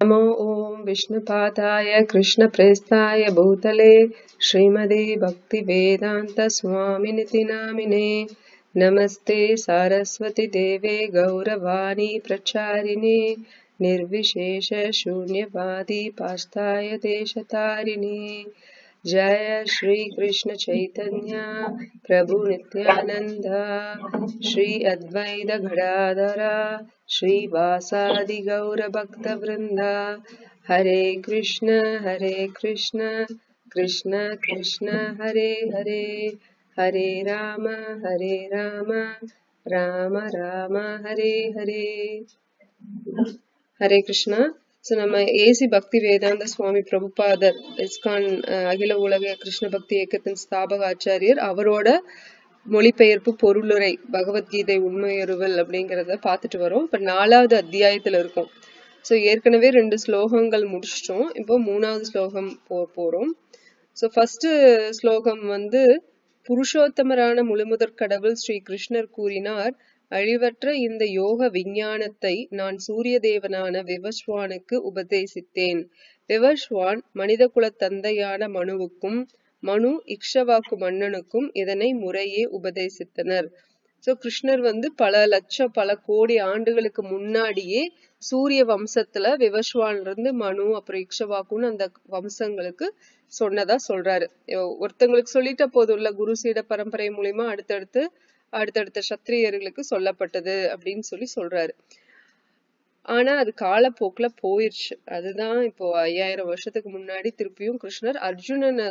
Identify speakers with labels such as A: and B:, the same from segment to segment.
A: नमो ओं विष्णुपादाय कृष्णप्रेष्ठाय भूतले श्रीमते भक्तिवेदांत स्वामिनिति नामिने नमस्ते सारस्वती देवे गौरवाणी प्रचारिणे निर्विशेष शून्यवादी पाश्चात्य देशतारिणे जय श्री कृष्ण चैतन्य प्रभु नित्यानंद श्री अद्वैत गदाधर श्रीवासादि गौर भक्त वृंदा हरे कृष्ण कृष्ण कृष्ण हरे हरे हरे राम राम राम हरे हरे हरे कृष्णा. ஸோ நம்ம ஏசி பக்தி வேதாந்த சுவாமி பிரபுபாதர் இஸ்கான் அகில உலக கிருஷ்ண பக்தி இயக்கத்தின் ஸ்தாபக ஆச்சாரியர் அவரோட மொழிபெயர்ப்பு பொருளுரை பகவத்கீதை உண்மையறுவல் அப்படிங்கிறத பார்த்துட்டு வரோம். இப்ப 4வது அத்தியாயத்துல இருக்கும். ஸோ ஏற்கனவே 2 ஸ்லோகங்கள் முடிச்சிட்டோம். இப்போ 3வது ஸ்லோகம் போறோம். ஸோ ஃபர்ஸ்ட் ஸ்லோகம் புருஷோத்தமரான முழுமுதற் கடவுள் ஸ்ரீ கிருஷ்ணர் கூறினார், அழிவற்ற இந்த யோக விஞ்ஞானத்தை நான் சூரிய தேவனான விவஸ்வானுக்கு உபதேசித்தேன். விவஸ்வான் மனித குல தந்தையான மனுவுக்கும் மனு இக்ஷவாக்கு மன்னனுக்கும் இதனை முறையே உபதேசித்தனர். சோ கிருஷ்ணர் பல லட்சம் பல கோடி ஆண்டுகளுக்கு முன்னாடியே சூரிய வம்சத்துல விவஸ்வான்ல இருந்து மனு அப்புறம் இக்ஷவாக்குன்னு அந்த வம்சங்களுக்கு சொன்னதா சொல்றாரு. ஒருத்தங்களுக்கு சொல்லிட்ட போதுள்ள குரு சீட பரம்பரை மூலியமா அடுத்தடுத்த சத்திரியர்களுக்கு சொல்லப்பட்டது அப்படின்னு சொல்றாரு. ஆனா அது காலப்போக்குல போயிருச்சு. அதுதான் இப்போ 5000 வருஷத்துக்கு முன்னாடி திருப்பியும் கிருஷ்ணர் அர்ஜுனனை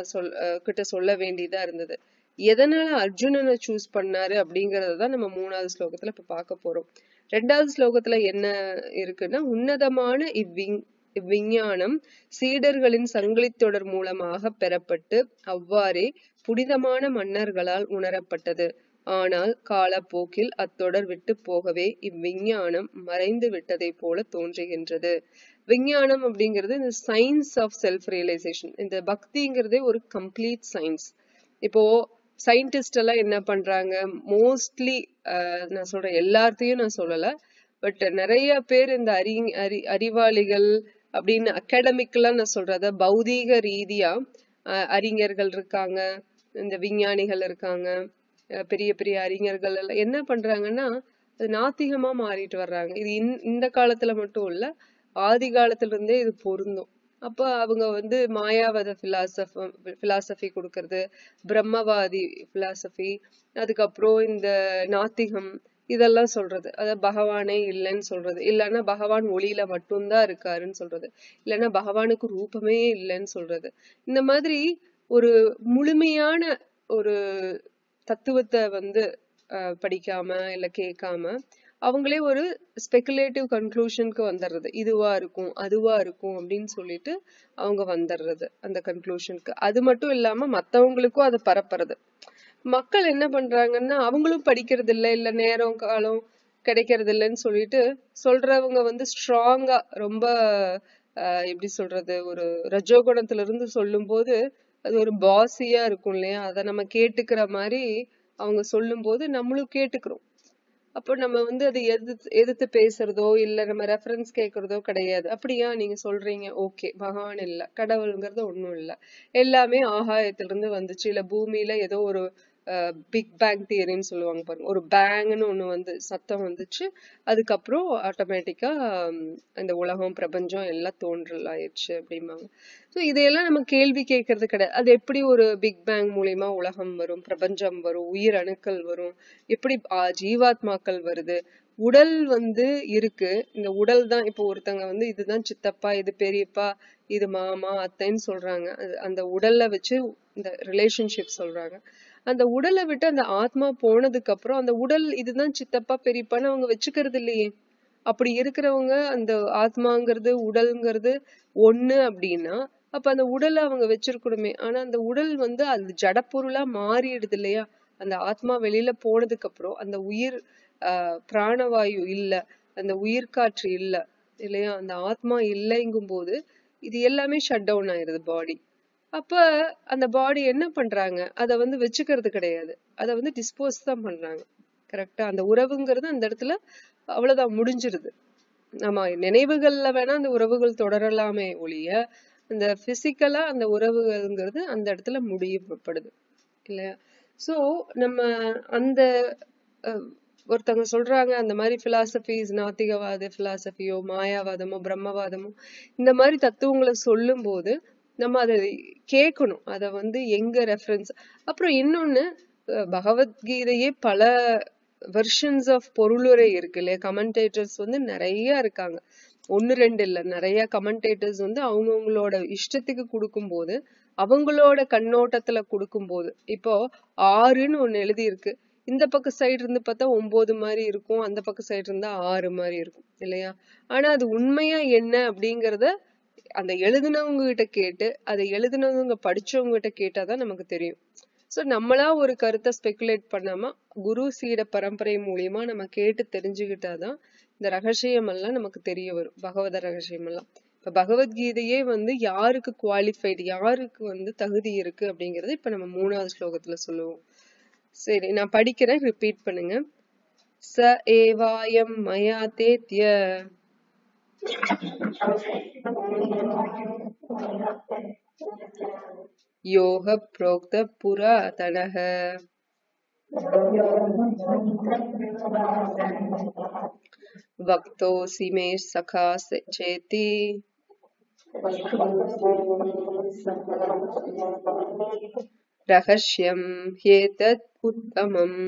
A: கிட்ட சொல்ல வேண்டியதா இருந்தது. எதனால அர்ஜுனனை சூஸ் பண்ணாரு அப்படிங்கறதான் நம்ம 3வது ஸ்லோகத்துல இப்ப பார்க்க போறோம். 2வது ஸ்லோகத்துல என்ன இருக்குன்னா, உன்னதமான இவ்விஞ்ஞானம் சீடர்களின் சங்கிலித்தொடர் மூலமாக பெறப்பட்டு அவ்வாறே புனிதமான மன்னர்களால் உணரப்பட்டது. ஆனால் காலப்போக்கில் அத்தொடர் விட்டு போகவே இவ்விஞ்ஞானம் மறைந்து விட்டதை போல தோன்றுகின்றது. விஞ்ஞானம் அப்படிங்கிறது இந்த சயின்ஸ் ஆஃப் செல்ஃப் ரியலைசேஷன். இந்த பக்திங்கிறதே ஒரு கம்ப்ளீட் சயின்ஸ். இப்போ சயின்டிஸ்ட் எல்லாம் என்ன பண்றாங்க, மோஸ்ட்லி நான் சொல்றேன், எல்லாத்தையும் நான் சொல்லல, பட் நிறைய பேர் இந்த அறிவாளிகள் அப்படின்னு அகாடமிக்கெல்லாம் நான் சொல்றத பௌதீக ரீதியா அறிஞர்கள் இருக்காங்க, இந்த விஞ்ஞானிகள் இருக்காங்க, பெரிய பெரிய அறிஞர்கள் எல்லாம் என்ன பண்றாங்கன்னா அது நாத்திகமா மாறிட்டு வர்றாங்க. இது இந்த காலத்துல மட்டும் இல்ல, ஆதி காலத்துல இருந்தே இது பொருந்தும். அப்ப அவங்க மாயாவாத பிலாசபி கொடுக்கறது, பிரம்மவாதி பிலாசபி, அதுக்கப்புறம் இந்த நாத்திகம் இதெல்லாம் சொல்றது. அதாவது பகவானே இல்லைன்னு சொல்றது, இல்லைன்னா பகவான் ஒளியில மட்டும்தான் இருக்காருன்னு சொல்றது, இல்லைன்னா பகவானுக்கு ரூபமே இல்லைன்னு சொல்றது. இந்த மாதிரி ஒரு முழுமையான ஒரு தத்துவத்தை படிக்காம இல்ல கேட்காம அவங்களே ஒரு ஸ்பெகுலேட்டிவ் கன்க்ளூஷனுக்கு வந்துடுறது. இதுவா இருக்கும் அதுவா இருக்கும் அப்படின்னு சொல்லிட்டு அவங்க வந்துடுறது அந்த கன்க்ளூஷனுக்கு. அது மட்டும் இல்லாம மத்தவங்களுக்கும் அதை பரப்புறது. மக்கள் என்ன பண்றாங்கன்னா, அவங்களும் படிக்கிறது இல்ல நேரம் காலம் கிடைக்கிறது இல்லைன்னு சொல்லிட்டு சொல்றவங்க ஸ்ட்ராங்கா ரொம்ப எப்படி சொல்றது, ஒரு ரஜோகுணத்துல இருந்து சொல்லும் போது அது ஒரு பாசியா இருக்கும் இல்லையா, அதை நம்ம கேட்டுக்கிற மாதிரி அவங்க சொல்லும் போது நம்மளும் கேட்டுக்கிறோம். அப்போ நம்ம அதை எதிர்த்து பேசுறதோ இல்ல நம்ம ரெஃபரன்ஸ் கேட்கறதோ கிடையாது. அப்படியா நீங்க சொல்றீங்க, ஓகே, பகவான் இல்ல, கடவுளுங்கிறது ஒண்ணும் இல்ல, எல்லாமே ஆகாயத்திலிருந்து வந்துச்சு, இல்ல பூமியில ஏதோ ஒரு பிக் பேங் தியரின்னு சொல்லுவாங்க பாருங்க, ஒரு பேங்னு ஒண்ணு சத்தம் வந்துச்சு, அதுக்கப்புறம் ஆட்டோமேட்டிக்கா இந்த உலகம் பிரபஞ்சம் எல்லாம் தோன்றல் ஆயிடுச்சு அப்படிம்பாங்க. ஸோ இதையெல்லாம் நம்ம கேள்வி கேட்கறது கிடையாது. அது எப்படி ஒரு பிக் பேங் மூலியமா உலகம் வரும், பிரபஞ்சம் வரும், உயிர் அணுக்கள் வரும், எப்படி ஜீவாத்மாக்கள் வருது, உடல் இருக்கு, இந்த உடல் தான். இப்போ ஒருத்தங்க இதுதான் சித்தப்பா, இது பெரியப்பா, இது மாமா அத்தைன்னு சொல்றாங்க. அந்த உடல்ல வச்சு இந்த ரிலேஷன்ஷிப் சொல்றாங்க. அந்த உடலை விட்டு அந்த ஆத்மா போனதுக்கு அப்புறம் அந்த உடல் இதுதான் சித்தப்பா பெரியப்பான்னு அவங்க வச்சுக்கிறது இல்லையே. அப்படி இருக்கிறவங்க அந்த ஆத்மாங்கிறது உடல்ங்கிறது ஒண்ணு அப்படின்னா அப்ப அந்த உடலை அவங்க வச்சிருக்கணுமே. ஆனா அந்த உடல் அது ஜடப்பொருளா மாறிடுது இல்லையா. அந்த ஆத்மா வெளியில போனதுக்கு அப்புறம் அந்த உயிர் பிராணவாயு இல்ல, அந்த உயிர் காற்று இல்ல இல்லையா, அந்த ஆத்மா இல்லைங்கும் போது இது எல்லாமே ஷட் டவுன் ஆயிருது பாடி. அப்ப அந்த பாடி என்ன பண்றாங்க, அதை வச்சுக்கிறது கிடையாது, அதை டிஸ்போஸ் தான் பண்றாங்க. கரெக்டா, அந்த உறவுங்கிறது அந்த இடத்துல அவ்வளவுதான் முடிஞ்சிருது. ஆமா, நினைவுகள்ல வேணா அந்த உறவுகள் தொடரலாமே ஒழிய அந்த பிசிக்கலா அந்த உறவுகள்ங்கிறது அந்த இடத்துல முடியப்படுது இல்லையா? சோ நம்ம அந்த ஒருத்தவங்க சொல்றாங்க அந்த மாதிரி பிலாசபிஸ், நாத்திகவாத பிலாசபியோ மாயாவாதமோ பிரம்மவாதமோ இந்த மாதிரி தத்துவங்களை சொல்லும் போது நம்ம அதை கேட்கணும். அத எங்க ரெஃபரன்ஸ். அப்புறம் இன்னொன்னு, பகவத்கீதையே பல வெர்ஷன்ஸ் ஆஃப் பொருளுரை இருக்கு இல்லையா? கமெண்டேட்டர்ஸ் நிறைய இருக்காங்க, ஒன்னு ரெண்டு இல்ல, நிறைய கமெண்டேட்டர்ஸ் அவங்கவுங்களோட இஷ்டத்துக்கு கொடுக்கும் போது, அவங்களோட கண்ணோட்டத்துல கொடுக்கும் போது, இப்போ 6ன்னு ஒண்ணு எழுதி இருக்கு, இந்த பக்கம் சைடு இருந்து பார்த்தா 9 மாதிரி இருக்கும், அந்த பக்கம் சைடு இருந்தா 6 மாதிரி இருக்கும் இல்லையா? ஆனா அது உண்மையா என்ன அப்படிங்கறத அந்த எழுதுனவங்க கிட்ட கேட்டு, அதை எழுதுனவங்க படிச்சவங்க கிட்ட கேட்டாதான் நமக்கு தெரியும். சோ நம்மளா ஒரு கருத்தை ஸ்பெகுலேட் பண்ணாம குரு சீட பரம்பரை மூலியமா நம்ம கேட்டு தெரிஞ்சுக்கிட்டாதான் இந்த ரகசியம் எல்லாம் நமக்கு தெரிய வரும், பகவத ரகசியம் எல்லாம். இப்ப பகவத்கீதையே யாருக்கு குவாலிஃபைடு, யாருக்கு தகுதி இருக்கு அப்படிங்கறது இப்ப நம்ம 3வது ஸ்லோகத்துல சொல்லுவோம். சரி, நான் படிக்கிறேன், ரிப்பீட் பண்ணுங்க. ச ஏவாயம் மயா தேத்ய யோக ப்ரோக்த புராதனஹ வக்தோசி மே சகா சேதி ரகஸ்யம் ஹேதத் உத்தமம்.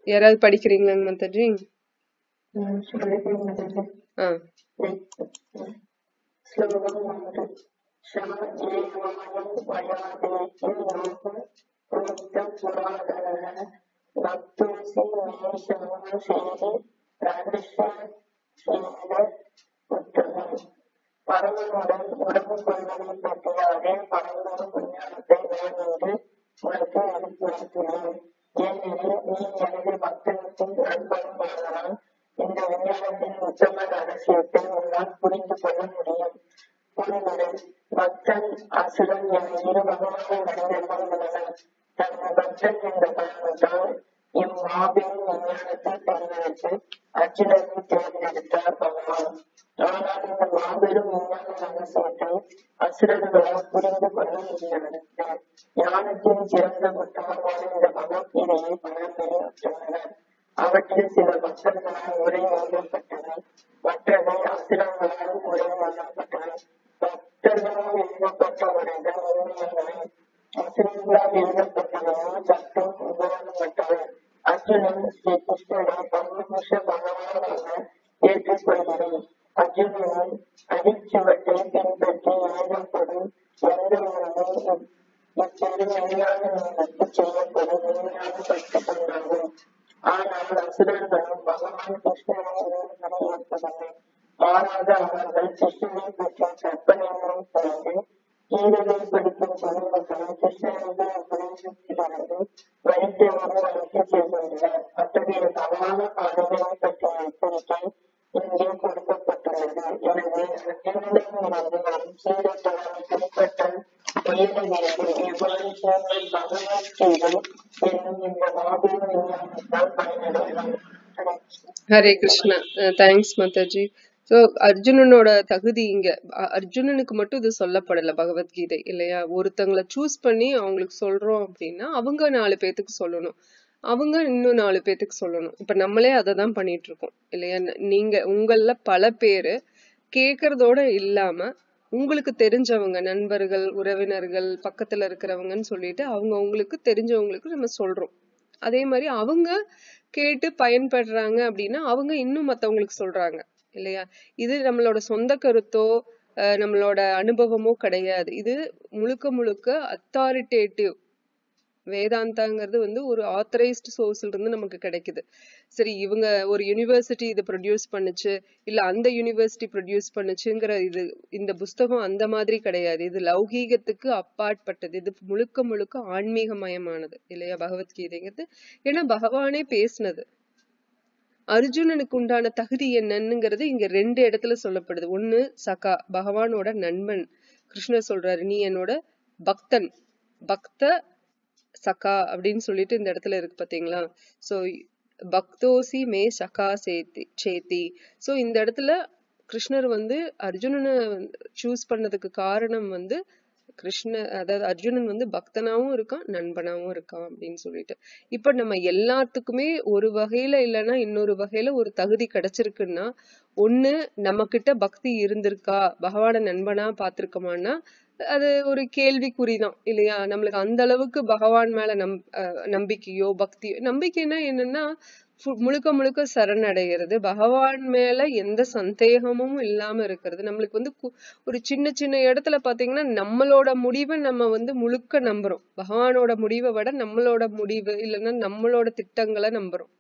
A: யாராவது படிக்கிறீங்களா மாதாஜி?
B: பரமனுடன் உறவு கொள்வதை பற்றிய அதே பரந்தோறும் விஞ்ஞானத்தை நான் இன்று உனக்கு எடுத்துரைக்கிறேன். ஏனெனில் நீ எனது பக்தனுக்கும் நண்பனுமானால் இந்த விஞ்ஞானத்தின் உத்தம ரகசியத்தை உன்னால் புரிந்து கொள்ள முடியும். புரிந்துரை: பக்தன், அசுரன் என இரு வகையான மனிதர்கள் உள்ளனர். தனது பக்தன் என்ற காரணத்தால் இம்மாபெரும் விஞ்ஞானத்தை தெரிவித்து அர்ஜுனனை தேர்ந்தெடுத்தார் பகவான். ஆனால் இந்த மாபெரும் விஞ்ஞான ரகசியத்தை அசுரர்களால் புரிந்து கொள்ள முடியாது. ஞானத்தின் சிறந்த புத்தகமான இந்த பகவத்கீதையை பலர் வெளியிட்டுள்ளனர். அவற்றில் சில பக்தர்களால் உரை எழுதப்பட்டவை, மற்றவை அசுரர்களால் உரை எழுதப்பட்டவை. பக்தர்களால் எழுதப்பட்ட உரைகள் உண்மையானவை, அசுரர்களால் எழுதப்பட்டவையோ சற்றும் உபயோகப்பட்டவை. அர்ஜுனன் ஸ்ரீ கிருஷ்ணனை பரமபுருஷ பகவான் என ஏற்றுக்கொள்கிறேன். அர்ஜுனனின் அடிச்சுவட்டை பின்பற்றி எழுதப்படும் எந்த நூலும் இப்பெரும் விஞ்ஞான நூலுக்கு செய்யப்படும் உண்மையான பக்தர்களாகும். ஆனால் அசுரர்களும் பகவான் கிருஷ்ணனை வேறுபட ஏற்படவில்லை. மாறாக அவர்கள் கிருஷ்ணனை பற்றிய கற்பனைகளை கலந்து கீதையை படிக்கும் குழந்தைகளை கிருஷ்ணனுடைய உபதேசத்திலிருந்து வரித்தவரை அழைத்து செல்கின்றனர். அத்தகைய தவறான பாதைகளை பற்றிய எச்சரிக்கை இங்கே கொடுக்கப்பட்டுள்ளது. எனவே அர்ஜுனனிடமிருந்து வரும் சீரற்றவரை பின்பற்ற முயல வேண்டும். எவ்வாறு சோழர் பகவத்கீதை என்னும் இந்த மாபெரும் விஞ்ஞானத்தால் பயனடையலாம்.
A: ஹரே கிருஷ்ணா. தேங்க்ஸ் மாதாஜி. சோ அர்ஜுனனோட தகுதி இங்க அர்ஜுனனுக்கு மட்டும் இது சொல்லப்படல பகவத்கீதை இல்லையா? ஒருத்தங்களை சூஸ் பண்ணி அவங்களுக்கு சொல்றோம் அப்படின்னா அவங்க 4 பேத்துக்கு சொல்லணும், அவங்க இன்னும் 4 பேத்துக்கு சொல்லணும். இப்ப நம்மளே அதை தான் பண்ணிட்டு இருக்கோம் இல்லையா? நீங்க உங்கள பல பேரு கேக்குறதோட இல்லாம உங்களுக்கு தெரிஞ்சவங்க, நண்பர்கள், உறவினர்கள், பக்கத்துல இருக்கிறவங்கன்னு சொல்லிட்டு அவங்க உங்களுக்கு தெரிஞ்சவங்களுக்கு நம்ம சொல்றோம். அதே மாதிரி அவங்க கேட்டு பயன்படுறாங்க அப்படின்னா அவங்க இன்னும் மத்தவங்களுக்கு சொல்றாங்க இல்லையா? இது நம்மளோட சொந்த கருத்தோ நம்மளோட அனுபவமோ கிடையாது. இது முழுக்க முழுக்க அத்தாரிட்டேட்டிவ். வேதாந்தாங்கிறது ஒரு ஆத்தரைஸ்டு சோர்ஸ்ல இருந்து நமக்கு கிடைக்குது. சரி, இவங்க ஒரு யூனிவர்சிட்டி இதை ப்ரொடியூஸ் பண்ணுச்சு, இல்ல அந்த யூனிவர்சிட்டி ப்ரொடியூஸ் பண்ணுச்சுங்கிற இந்த புஸ்தகம் அந்த மாதிரி கிடையாது. இது லௌகீகத்துக்கு அப்பாற்பட்டது. இது முழுக்க முழுக்க ஆன்மீகமயமானது இல்லையா பகவத்கீதைங்கிறது? ஏன்னா பகவானே பேசினது. அர்ஜுனனுக்கு உண்டான தகுதி என்னன்னுங்கிறது இங்க 2 இடத்துல சொல்லப்படுது. ஒண்ணு சகா, பகவானோட நண்பன். கிருஷ்ணர் சொல்றாரு, நீ என்னோட பக்தன், பக்த சகா அப்படின்னு சொல்லிட்டு இந்த இடத்துல இருக்கு பாத்தீங்களா. சோ பக்தோசி மே சகா சேத்தி. சோ இந்த இடத்துல கிருஷ்ணர் வந்து அர்ஜுனனை சூஸ் பண்ணதுக்கு காரணம் வந்து அதாவது அர்ஜுனன் வந்து பக்தனாவும் இருக்கான், நண்பனாவும் இருக்கான் அப்படின்னு சொல்லிட்டு. இப்ப நம்ம எல்லாத்துக்குமே ஒரு வகையில இல்லைன்னா இன்னொரு வகையில ஒரு தகுதி கிடைச்சிருக்குன்னா, ஒண்ணு நம்ம கிட்ட பக்தி இருந்திருக்கா, பகவான நண்பனா பாத்திருக்கோமான்னா அது ஒரு கேள்விக்குறிதான் இல்லையா. நம்மளுக்கு அந்த அளவுக்கு பகவான் மேல நம்பிக்கையோ பக்தியோ, நம்பிக்கைன்னா என்னன்னா முழுக்க முழுக்க சரணடைகிறது, பகவான் மேல எந்த சந்தேகமும் இல்லாம இருக்கிறது. நம்மளுக்கு வந்து ஒரு சின்ன சின்ன இடத்துல பாத்தீங்கன்னா நம்மளோட முடிவை நம்ம வந்து முழுக்க நம்புறோம், பகவானோட முடிவை விட நம்மளோட முடிவு இல்லைன்னா நம்மளோட திட்டங்களை நம்புறோம்.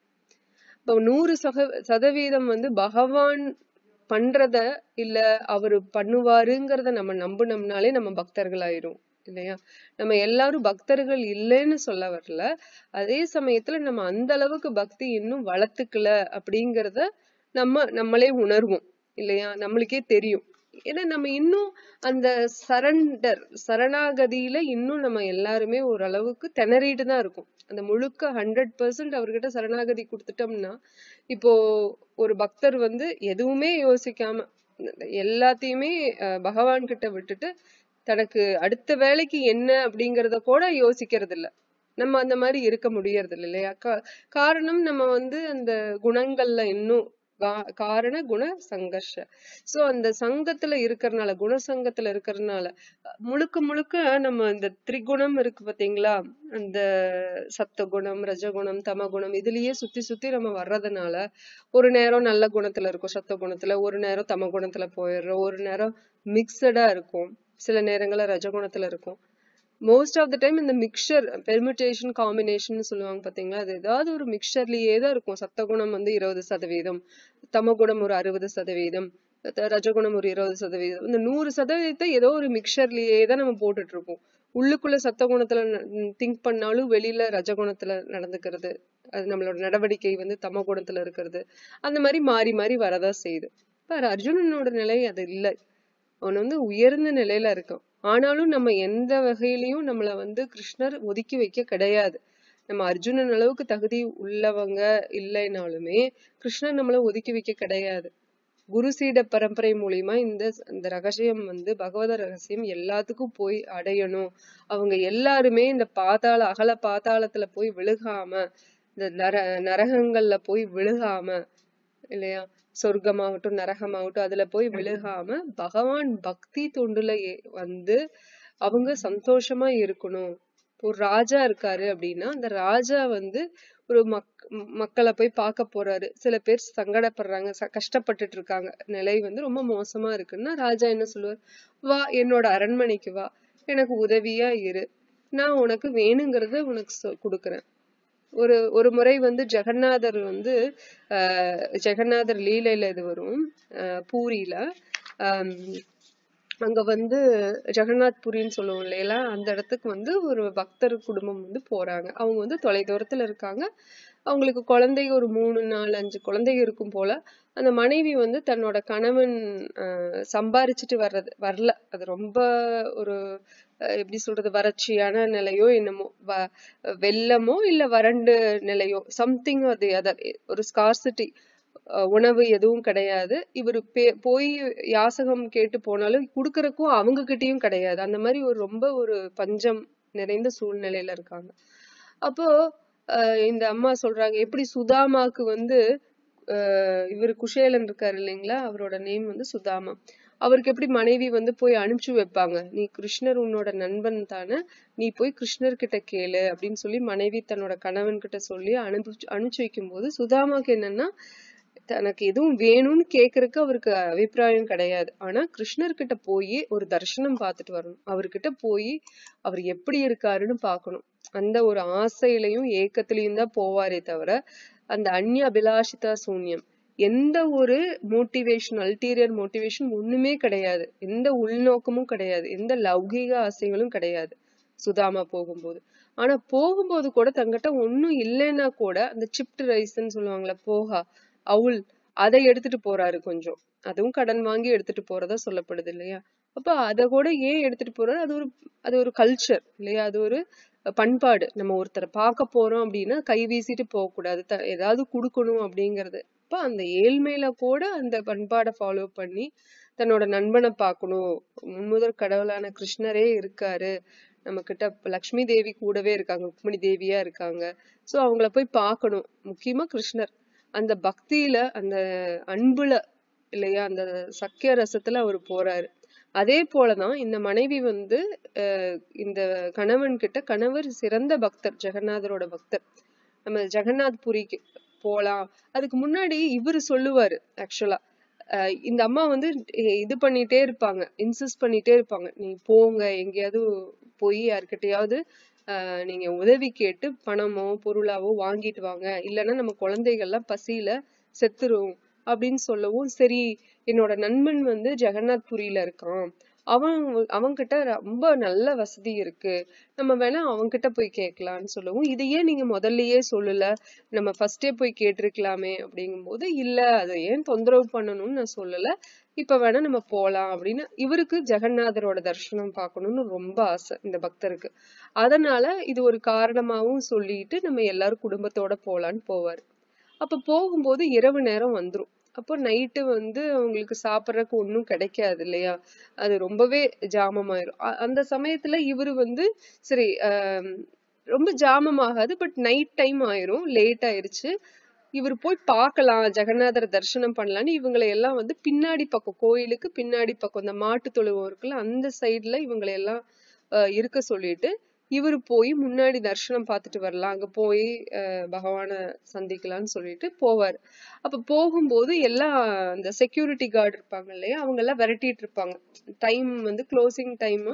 A: இப்போ 100% வந்து பகவான் பண்றத இல்ல அவரு பண்ணுவாருங்கிறத நம்ம நம்பினோம்னாலே நம்ம பக்தர்கள் ஆயிரும் இல்லையா. நம்ம எல்லாரும் பக்தர்கள் இல்லைன்னு சொல்ல வரல, அதே சமயத்துல நம்ம அந்த அளவுக்கு பக்தி இன்னும் வளர்த்துக்கல அப்படிங்கறத நம்மளே உணர்வோம் இல்லையா, நம்மளுக்கே தெரியும். ஏன்னா நம்ம இன்னும் அந்த சரணாகதியில இன்னும் நம்ம எல்லாருமே ஓரளவுக்கு திணறிட்டு தான் இருக்கும். அந்த முழுக்க 100% அவர்கிட்ட சரணாகதி கொடுத்துட்டோம்னா, இப்போ ஒரு பக்தர் வந்து எதுவுமே யோசிக்காம எல்லாத்தையுமே பகவான் கிட்ட விட்டுட்டு தனக்கு அடுத்த வேலைக்கு என்ன அப்படிங்கறத கூட யோசிக்கிறது இல்ல, நம்ம அந்த மாதிரி இருக்க முடியறது இல்லை இல்லையா. காரணம் நம்ம வந்து அந்த குணங்கள்ல இன்னும் காரண குண சங்கர்ஷ. சோ அந்த சங்கத்துல இருக்கறனால, குணசங்கத்துல இருக்கறனால முழுக்க முழுக்க நம்ம இந்த திரிகுணம் இருக்கு பாத்தீங்களா, அந்த சத்துவகுணம் ரஜகுணம் தமகுணம் இதுலயே சுத்தி சுத்தி நம்ம வர்றதுனால ஒரு நேரம் நல்ல குணத்துல இருக்கும் சத்துவகுணத்துல, ஒரு நேரம் தமகுணத்துல போயிடுறோம், ஒரு நேரம் மிக்சடா இருக்கும், சில நேரங்கள்ல ரஜகுணத்துல இருக்கும். மோஸ்ட் ஆஃப் த டைம் இந்த மிக்சர் பெர்முடேஷன் காம்பினேஷன் சொல்லுவாங்க பாத்தீங்களா, அது ஏதாவது ஒரு மிக்சர்லயே தான் இருக்கும். சத்தகுணம் வந்து 20%, தமகுணம் ஒரு 60%, ரஜகுணம் ஒரு 20%. இந்த 100% ஏதோ ஒரு மிக்சர்லயே தான் நம்ம போட்டுட்டு இருப்போம். உள்ளுக்குள்ள சத்தகுணத்துல திங்க் பண்ணாலும் வெளியில ரஜகுணத்துல நடந்துக்கிறது, அது நம்மளோட நடவடிக்கை வந்து தமகுணத்துல இருக்கிறது, அந்த மாதிரி மாறி மாறி வரதான் செய்யுது. இப்ப அர்ஜுனனோட நிலை அது இல்லை, அவன் வந்து உயர்ந்த நிலையில இருக்கான். ஆனாலும் நம்ம எந்த வகையிலயும் நம்மள வந்து கிருஷ்ணர் ஒதுக்கி வைக்க கிடையாது. நம்ம அர்ஜுனன் அளவுக்கு தகுதி உள்ளவங்க இல்லைனாலுமே கிருஷ்ணர் நம்மள ஒதுக்கி வைக்க கிடையாது. குரு சீட பரம்பரை மூலியமா இந்த ரகசியம் வந்து பகவத ரகசியம் எல்லாத்துக்கும் போய் அடையணும். அவங்க எல்லாருமே இந்த அகல பாதாளத்துல போய் விழுகாம, இந்த நரகங்கள்ல போய் விழுகாம இல்லையா, சொர்க்கமாகட்டும் நரகமாகட்டும் அதுல போய் விழுகாம பகவான் பக்தி தொண்டுல வந்து அவங்க சந்தோஷமா இருக்கணும். ஒரு ராஜா இருக்காரு அப்படின்னா அந்த ராஜா வந்து ஒரு மக்களை போய் பார்க்க போறாரு, சில பேர் சங்கடப்படுறாங்க, கஷ்டப்பட்டுட்டு இருக்காங்க, நிலை வந்து ரொம்ப மோசமா இருக்குன்னா ராஜா என்ன சொல்லுவார், வா என்னோட அரண்மனைக்கு வா, எனக்கு உதவியா இரு, நான் உனக்கு வேணுங்கிறத உனக்கு கொடுக்குறேன். ஒரு முறை வந்து ஜெகநாதர் வந்து ஜெகநாதர் லீலையில இது வரும் பூரியில, அங்க வந்து ஜெகநாத் புரின்னு சொல்லுவோம் இல்லையா, அந்த இடத்துக்கு வந்து ஒரு பக்தர் குடும்பம் வந்து போறாங்க. அவங்க வந்து தொலை தூரத்துல இருக்காங்க, அவங்களுக்கு குழந்தைங்க ஒரு 3 4 5 குழந்தைங்க இருக்கும் போல. அந்த மனைவி வந்து தன்னோட கணவன் சம்பாரிச்சுட்டு வரல, அது ரொம்ப ஒரு எப்படி சொல்றது வறட்சியான நிலையோ என்னமோ, வெள்ளமோ இல்ல வறண்டு நிலையோ சம்திங், அது ஒரு ஸ்கார்சிட்டி, உணவு எதுவும் கிடையாது. இவரு போய் யாசகம் கேட்டு போனாலும் குடுக்கறக்கும் அவங்க கிட்டயும் கிடையாது. அந்த மாதிரி ரொம்ப ஒரு பஞ்சம் நிறைந்த சூழ்நிலையில இருக்காங்க. அப்போ இந்த அம்மா சொல்றாங்க, எப்படி சுதாமாக்கு வந்து இவரு குஷேலன் இருக்காரு இல்லைங்களா, அவரோட நேம் வந்து சுதாமா, அவருக்கு எப்படி மனைவி வந்து போய் அனுப்பிச்சு வைப்பாங்க, நீ கிருஷ்ணர் உன்னோட நண்பன் தானே, நீ போய் கிருஷ்ணர் கிட்ட கேளு அப்படின்னு சொல்லி மனைவி தன்னோட கணவன் கிட்ட சொல்லி அனுப்பிச்சு வைக்கும் போது சுதாமாக்கு என்னன்னா தனக்கு எதுவும் வேணும்னு கேக்குறதுக்கு அவருக்கு அபிப்பிராயம் கிடையாது. ஆனா கிருஷ்ணர்கிட்ட போய் ஒரு தரிசனம் பார்த்துட்டு வரணும், அவர்கிட்ட போய் அவர் எப்படி இருக்காருன்னு பாக்கணும், அந்த ஒரு ஆசையிலையும் ஏக்கத்திலையும் தான் போவாரே தவிர அந்த அந்நிய அபிலாஷிதா சூன்யம், எந்த ஒரு மோட்டிவேஷன் அல்டீரியர் மோட்டிவேஷன் ஒண்ணுமே கிடையாது, எந்த உள்நோக்கமும் கிடையாது, எந்த லௌகீக ஆசைகளும் கிடையாது சுதாமா போகும்போது. ஆனா போகும்போது கூட தங்கிட்ட ஒண்ணும் இல்லைன்னா கூட அந்த சிப்ட் ரைஸ்ன்னு சொல்லுவாங்கல்ல, போகா அவுல், அதை எடுத்துட்டு போறாரு கொஞ்சம், அதுவும் கடன் வாங்கி எடுத்துட்டு போறதா சொல்லப்படுது இல்லையா. அப்ப அத கூட ஏன் எடுத்துட்டு போறாரு, அது ஒரு கல்ச்சர் இல்லையா, அது ஒரு பண்பாடு. நம்ம ஒருத்தரை பார்க்க போறோம் அப்படின்னா கை வீசிட்டு போக கூடாது, ஏதாவது கொடுக்கணும் அப்படிங்கிறது. அப்ப அந்த ஏழ்மையில கூட அந்த பண்பாடை ஃபாலோ பண்ணி தன்னோட நண்பனை பார்க்கணும், முன்முதற் கடவுளான கிருஷ்ணரே இருக்காரு நம்ம கிட்ட, லக்ஷ்மி தேவி கூடவே இருக்காங்க, ருக்மிணி தேவியா இருக்காங்க, சோ அவங்கள போய் பார்க்கணும். முக்கியமா கிருஷ்ணர் அந்த பக்தியில அந்த அன்புல இல்லையா, அந்த சக்கிய ரசத்துல அவர் போறாரு. அதே போலதான் இந்த மனைவி வந்து இந்த கணவன் கிட்ட, கணவர் சிறந்த பக்தர், ஜெகநாதரோட பக்தர், நம்ம ஜெகநாத் புரிக்கு போலாம். அதுக்கு முன்னாடி இவரு சொல்லுவாரு ஆக்சுவலா, இந்த அம்மா வந்து இது பண்ணிட்டே இருப்பாங்க, இன்சிஸ்ட் பண்ணிட்டே இருப்பாங்க, நீ போங்க எங்கேயாவது போய் யார்கிட்டயாவது நீங்க உதவி கேட்டு பணமோ பொருளாவோ வாங்கிட்டு வாங்க, இல்லைன்னா நம்ம குழந்தைகள்லாம் பசியில செத்துரும் அப்படின்னு சொல்லவும், சரி என்னோட நண்பன் வந்து ஜெகநாத் புரியில இருக்கான், அவன்கிட்ட ரொம்ப நல்ல வசதி இருக்கு, நம்ம வேணா அவன்கிட்ட போய் கேட்கலான்னு சொல்லவும், இதையே நீங்க முதல்லயே சொல்லல, நம்ம ஃபர்ஸ்டே போய் கேட்டிருக்கலாமே அப்படிங்கும் போது, இல்ல அதை ஏன் தொந்தரவு பண்ணணும்னு நான் சொல்லல, இப்ப வேணா நம்ம போலாம் அப்படின்னு. இவருக்கு ஜெகநாதரோட தரிசனம் பார்க்கணும்னு ரொம்ப ஆசை இந்த பக்தருக்கு. அதனால இது ஒரு காரணமாவும் சொல்லிட்டு நம்ம எல்லாரும் குடும்பத்தோட போலான்னு போவாரு. அப்ப போகும்போது இரவு நேரம் வந்துரும். அப்போ நைட்டு வந்து அவங்களுக்கு சாப்பிடறதுக்கு ஒண்ணும் கிடைக்காது இல்லையா, அது ரொம்பவே ஜாமமாயிரும். அந்த சமயத்துல இவரு வந்து சரி ரொம்ப ஜாமம் ஆகாது, பட் நைட் டைம் ஆயிரும், லேட் ஆயிருச்சு, இவர் போய் பார்க்கலாம், ஜெகநாதரை தரிசனம் பண்ணலான்னு இவங்களை எல்லாம் வந்து பின்னாடி பக்கம், கோயிலுக்கு பின்னாடி பக்கம் இந்த மாட்டு தொழுவம் இருக்குல்ல அந்த சைட்ல இவங்களை எல்லாம் இருக்க சொல்லிட்டு இவரு போய் முன்னாடி தரிசனம் பார்த்துட்டு வரலாம், அங்க போய் பகவான சந்திக்கலாம்னு சொல்லிட்டு போவாரு. அப்ப போகும்போது எல்லாம் இந்த செக்யூரிட்டி கார்டு இருப்பாங்க இல்லையா, அவங்க எல்லாம் விரட்டிட்டு இருப்பாங்க, டைம் வந்து க்ளோசிங் டைம்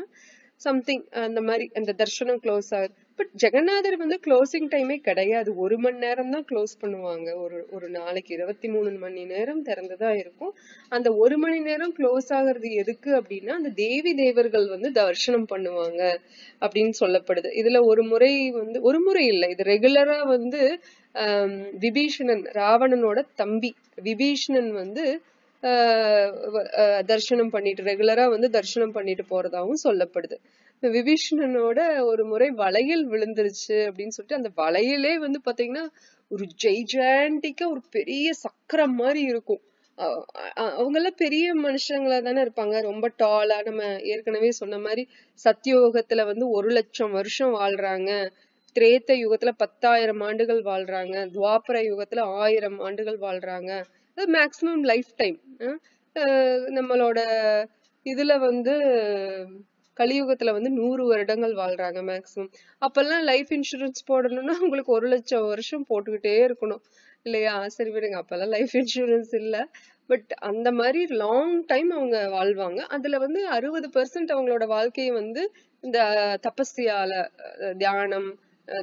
A: சம்திங் அந்த மாதிரி, அந்த தர்ஷனம் க்ளோஸ் ஆகுது. பட் ஜெகநாதர் வந்து க்ளோசிங் டைமே கிடையாது, 1 மணி நேரம் தான் க்ளோஸ் பண்ணுவாங்க. ஒரு நாளைக்கு 23 மணி நேரம் திறந்துதான் இருக்கும். அந்த 1 மணி நேரம் க்ளோஸ் ஆகுறது எதுக்கு அப்படின்னா, அந்த தேவி தேவர்கள் வந்து தரிசனம் பண்ணுவாங்க அப்படின்னு சொல்லப்படுது. இதுல ஒரு முறை இல்லை, இது ரெகுலரா வந்து விபீஷணன், ராவணனோட தம்பி விபீஷணன் வந்து தரிசனம் பண்ணிட்டு ரெகுலரா வந்து தரிசனம் பண்ணிட்டு போறதாவும் சொல்லப்படுது. விபீஷணனோட ஒரு முறை வளையல் விழுந்துருச்சு அப்படின்னு சொல்லிட்டு, அந்த வளையலே வந்து பாத்தீங்கன்னா ஒரு ஜெய்ஜாண்டிக்கா ஒரு பெரிய சக்கரம் மாதிரி இருக்கும். அவங்க எல்லாம் பெரிய மனுஷங்களா தானே இருப்பாங்க, ரொம்ப டாலா. நம்ம ஏற்கனவே சொன்ன மாதிரி சத்தியோகத்துல வந்து 1,00,000 வருஷம் வாழ்றாங்க, திரேத்த யுகத்துல 10,000 ஆண்டுகள் வாழ்றாங்க, துவாபர யுகத்துல 1000 ஆண்டுகள் வாழ்றாங்க, மேக்சிமம் லைஃப் டைம். நம்மளோட இதுல வந்து கலியுகத்துல வந்து 100 வருடங்கள் வாழ்றாங்க மேக்சிமம். அப்பெல்லாம் லைஃப் இன்சூரன்ஸ் போடணும்னா உங்களுக்கு 1,00,000 வருஷம் போட்டுக்கிட்டே இருக்கணும் இல்லையா. சரி விடுங்க, அப்பெல்லாம் லைஃப் இன்சூரன்ஸ் இல்ல, பட் அந்த மாதிரி லாங் டைம் அவங்க வாழ்வாங்க. அதுல வந்து 60% அவங்களோட வாழ்க்கையை வந்து இந்த தபஸ்யால, தியானம்,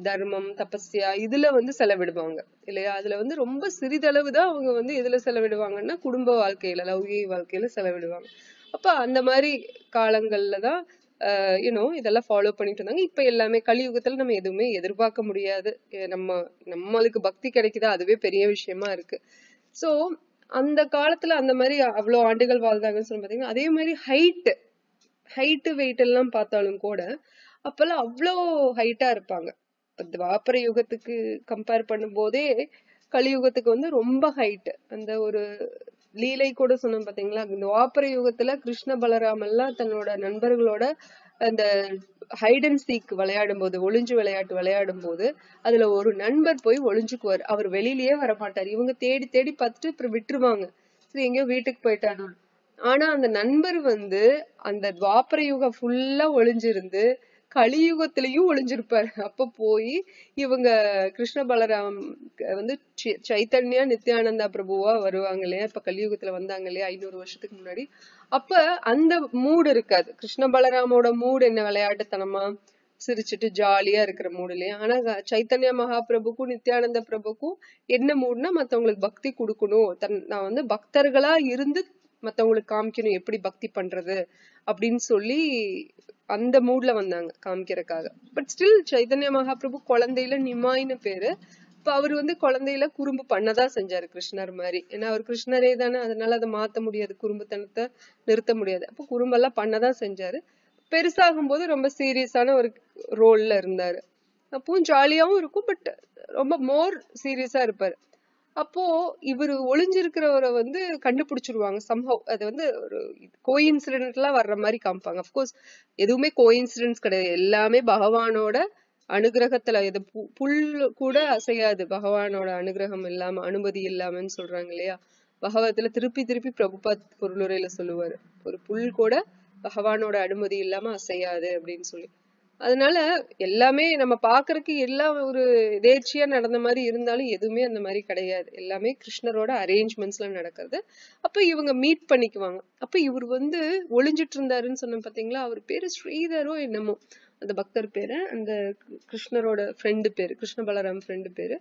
A: தர்மம், தபஸ்யா இதுல வந்து செலவிடுவாங்க இல்லையா. அதுல வந்து ரொம்ப சிறிதளவுதான் அவங்க வந்து எதுல செலவிடுவாங்கன்னா குடும்ப வாழ்க்கையில, லௌகிக வாழ்க்கையில செலவிடுவாங்க. அப்ப அந்த மாதிரி காலங்கள்லதான் இதெல்லாம் ஃபாலோ பண்ணிட்டு இருந்தாங்க. இப்ப எல்லாமே கலியுகத்துல நம்ம எதுவுமே எதிர்பார்க்க முடியாது, நம்மளுக்கு பக்தி கிடைக்குதா அதுவே பெரிய விஷயமா இருக்கு. சோ அந்த காலத்துல அந்த மாதிரி அவ்வளவு ஆண்டுகள் வாழ்ந்தாங்கன்னு சொல்லி பாத்தீங்கன்னா, அதே மாதிரி ஹைட் வெயிட் எல்லாம் பார்த்தாலும் கூட அப்பெல்லாம் அவ்வளோ ஹைட்டா இருப்பாங்க. துவாபர யுகத்துக்கு கம்பேர் பண்ணும் போதே கலியுகத்துக்கு வந்து ரொம்ப ஹைட். அந்த ஒரு லீலை கூட சொன்னோம் பாத்தீங்களா, துவாபர யுகத்துல கிருஷ்ண பலராம் எல்லாம் தன்னோட நண்பர்களோட அந்த ஹைட் அண்ட் சீக் விளையாடும் போது, ஒளிஞ்சு விளையாட்டு விளையாடும் போது அதுல ஒரு நண்பர் போய் ஒளிஞ்சுக்குவார், அவர் வெளியிலயே வரமாட்டார். இவங்க தேடி தேடி பார்த்துட்டு அப்புறம் விட்டுருவாங்க, சரி எங்கேயோ வீட்டுக்கு போயிட்டாரு. ஆனா அந்த நண்பர் வந்து அந்த துவாபர யுகம் ஃபுல்லா ஒளிஞ்சிருந்து கலியுகத்திலயும் ஒளிஞ்சிருப்பாரு. அப்ப போய் இவங்க கிருஷ்ண பலராம் வந்து சைத்தன்யா நித்யானந்தா பிரபுவா வருவாங்க இல்லையா, இப்ப கலியுகத்துல வந்தாங்க இல்லையா 500 வருஷத்துக்கு முன்னாடி. அப்ப அந்த மூடு இருக்காது. கிருஷ்ண பலராமோட மூடு என்ன, விளையாட்டுத்தனமா சிரிச்சுட்டு ஜாலியா இருக்கிற மூடு இல்லையா. ஆனா சைத்தன்யா மகாபிரபுக்கும் நித்யானந்த பிரபுக்கும் என்ன மூடுனா, மத்தவங்களுக்கு பக்தி கொடுக்கணும், நான் வந்து பக்தர்களா இருந்து மத்தவங்களுக்கு காமிக்கணும் எப்படி பக்தி பண்றது அப்படின்னு சொல்லி அந்த மூட்ல வந்தாங்க காமிக்கிறதுக்காக. பட் ஸ்டில் சைதன்ய மகாபிரபு குழந்தையில நிமாயின்னு பேரு. இப்ப அவரு வந்து குழந்தையில குறும்பு பண்ணதான் செஞ்சாரு கிருஷ்ணர் மாதிரி. ஏன்னா அவர் கிருஷ்ணரே தானே, அதனால அதை மாத்த முடியாது, குறும்புத்தனத்தை நிறுத்த முடியாது. அப்ப குறும்பெல்லாம் பண்ணதான் செஞ்சாரு. பெருசாகும் போது ரொம்ப சீரியஸான ஒரு ரோல்ல இருந்தாரு. அப்பவும் ஜாலியாவும் இருக்கும், பட் ரொம்ப மோர் சீரியஸா இருப்பாரு. அப்போ இவரு ஒளிஞ்சிருக்கிறவரை வந்து கண்டுபிடிச்சிருவாங்க சம்ஹவ். அது வந்து ஒரு கோஇன்சிடென்ட்லா வர்ற மாதிரி காமிப்பாங்க. அப்கோர்ஸ் எதுவுமே கோஇன்சிடென்ட்ஸ் கிடையாது, எல்லாமே பகவானோட அனுகிரகத்துல. இது புல் கூட அசையாது பகவானோட அனுகிரகம் இல்லாம, அனுமதி இல்லாமன்னு சொல்றாங்க இல்லையா பகவத்துல. திருப்பி திருப்பி பிரபுபாத் பொருளுரையில சொல்லுவாரு, ஒரு புல் கூட பகவானோட அனுமதி இல்லாம அசையாது அப்படின்னு சொல்லி. அதனால எல்லாமே நம்ம பாக்குறதுக்கு எல்லாம் ஒரு எதேர்ச்சியா நடந்த மாதிரி இருந்தாலும் எதுவுமே அந்த மாதிரி கிடையாது, எல்லாமே கிருஷ்ணரோட அரேஞ்ச்மெண்ட்ஸ்ல நடக்கிறது. அப்ப இவங்க மீட் பண்ணிக்குவாங்க. அப்ப இவர் வந்து ஒளிஞ்சிட்டு இருந்தாருன்னு சொன்ன பாத்தீங்களா, அவர் பேரு ஸ்ரீதரோ என்னமோ அந்த பக்தர் பேரு, அந்த கிருஷ்ணரோட ஃப்ரெண்டு பேரு, கிருஷ்ண பலராம் ஃப்ரெண்டு பேரு.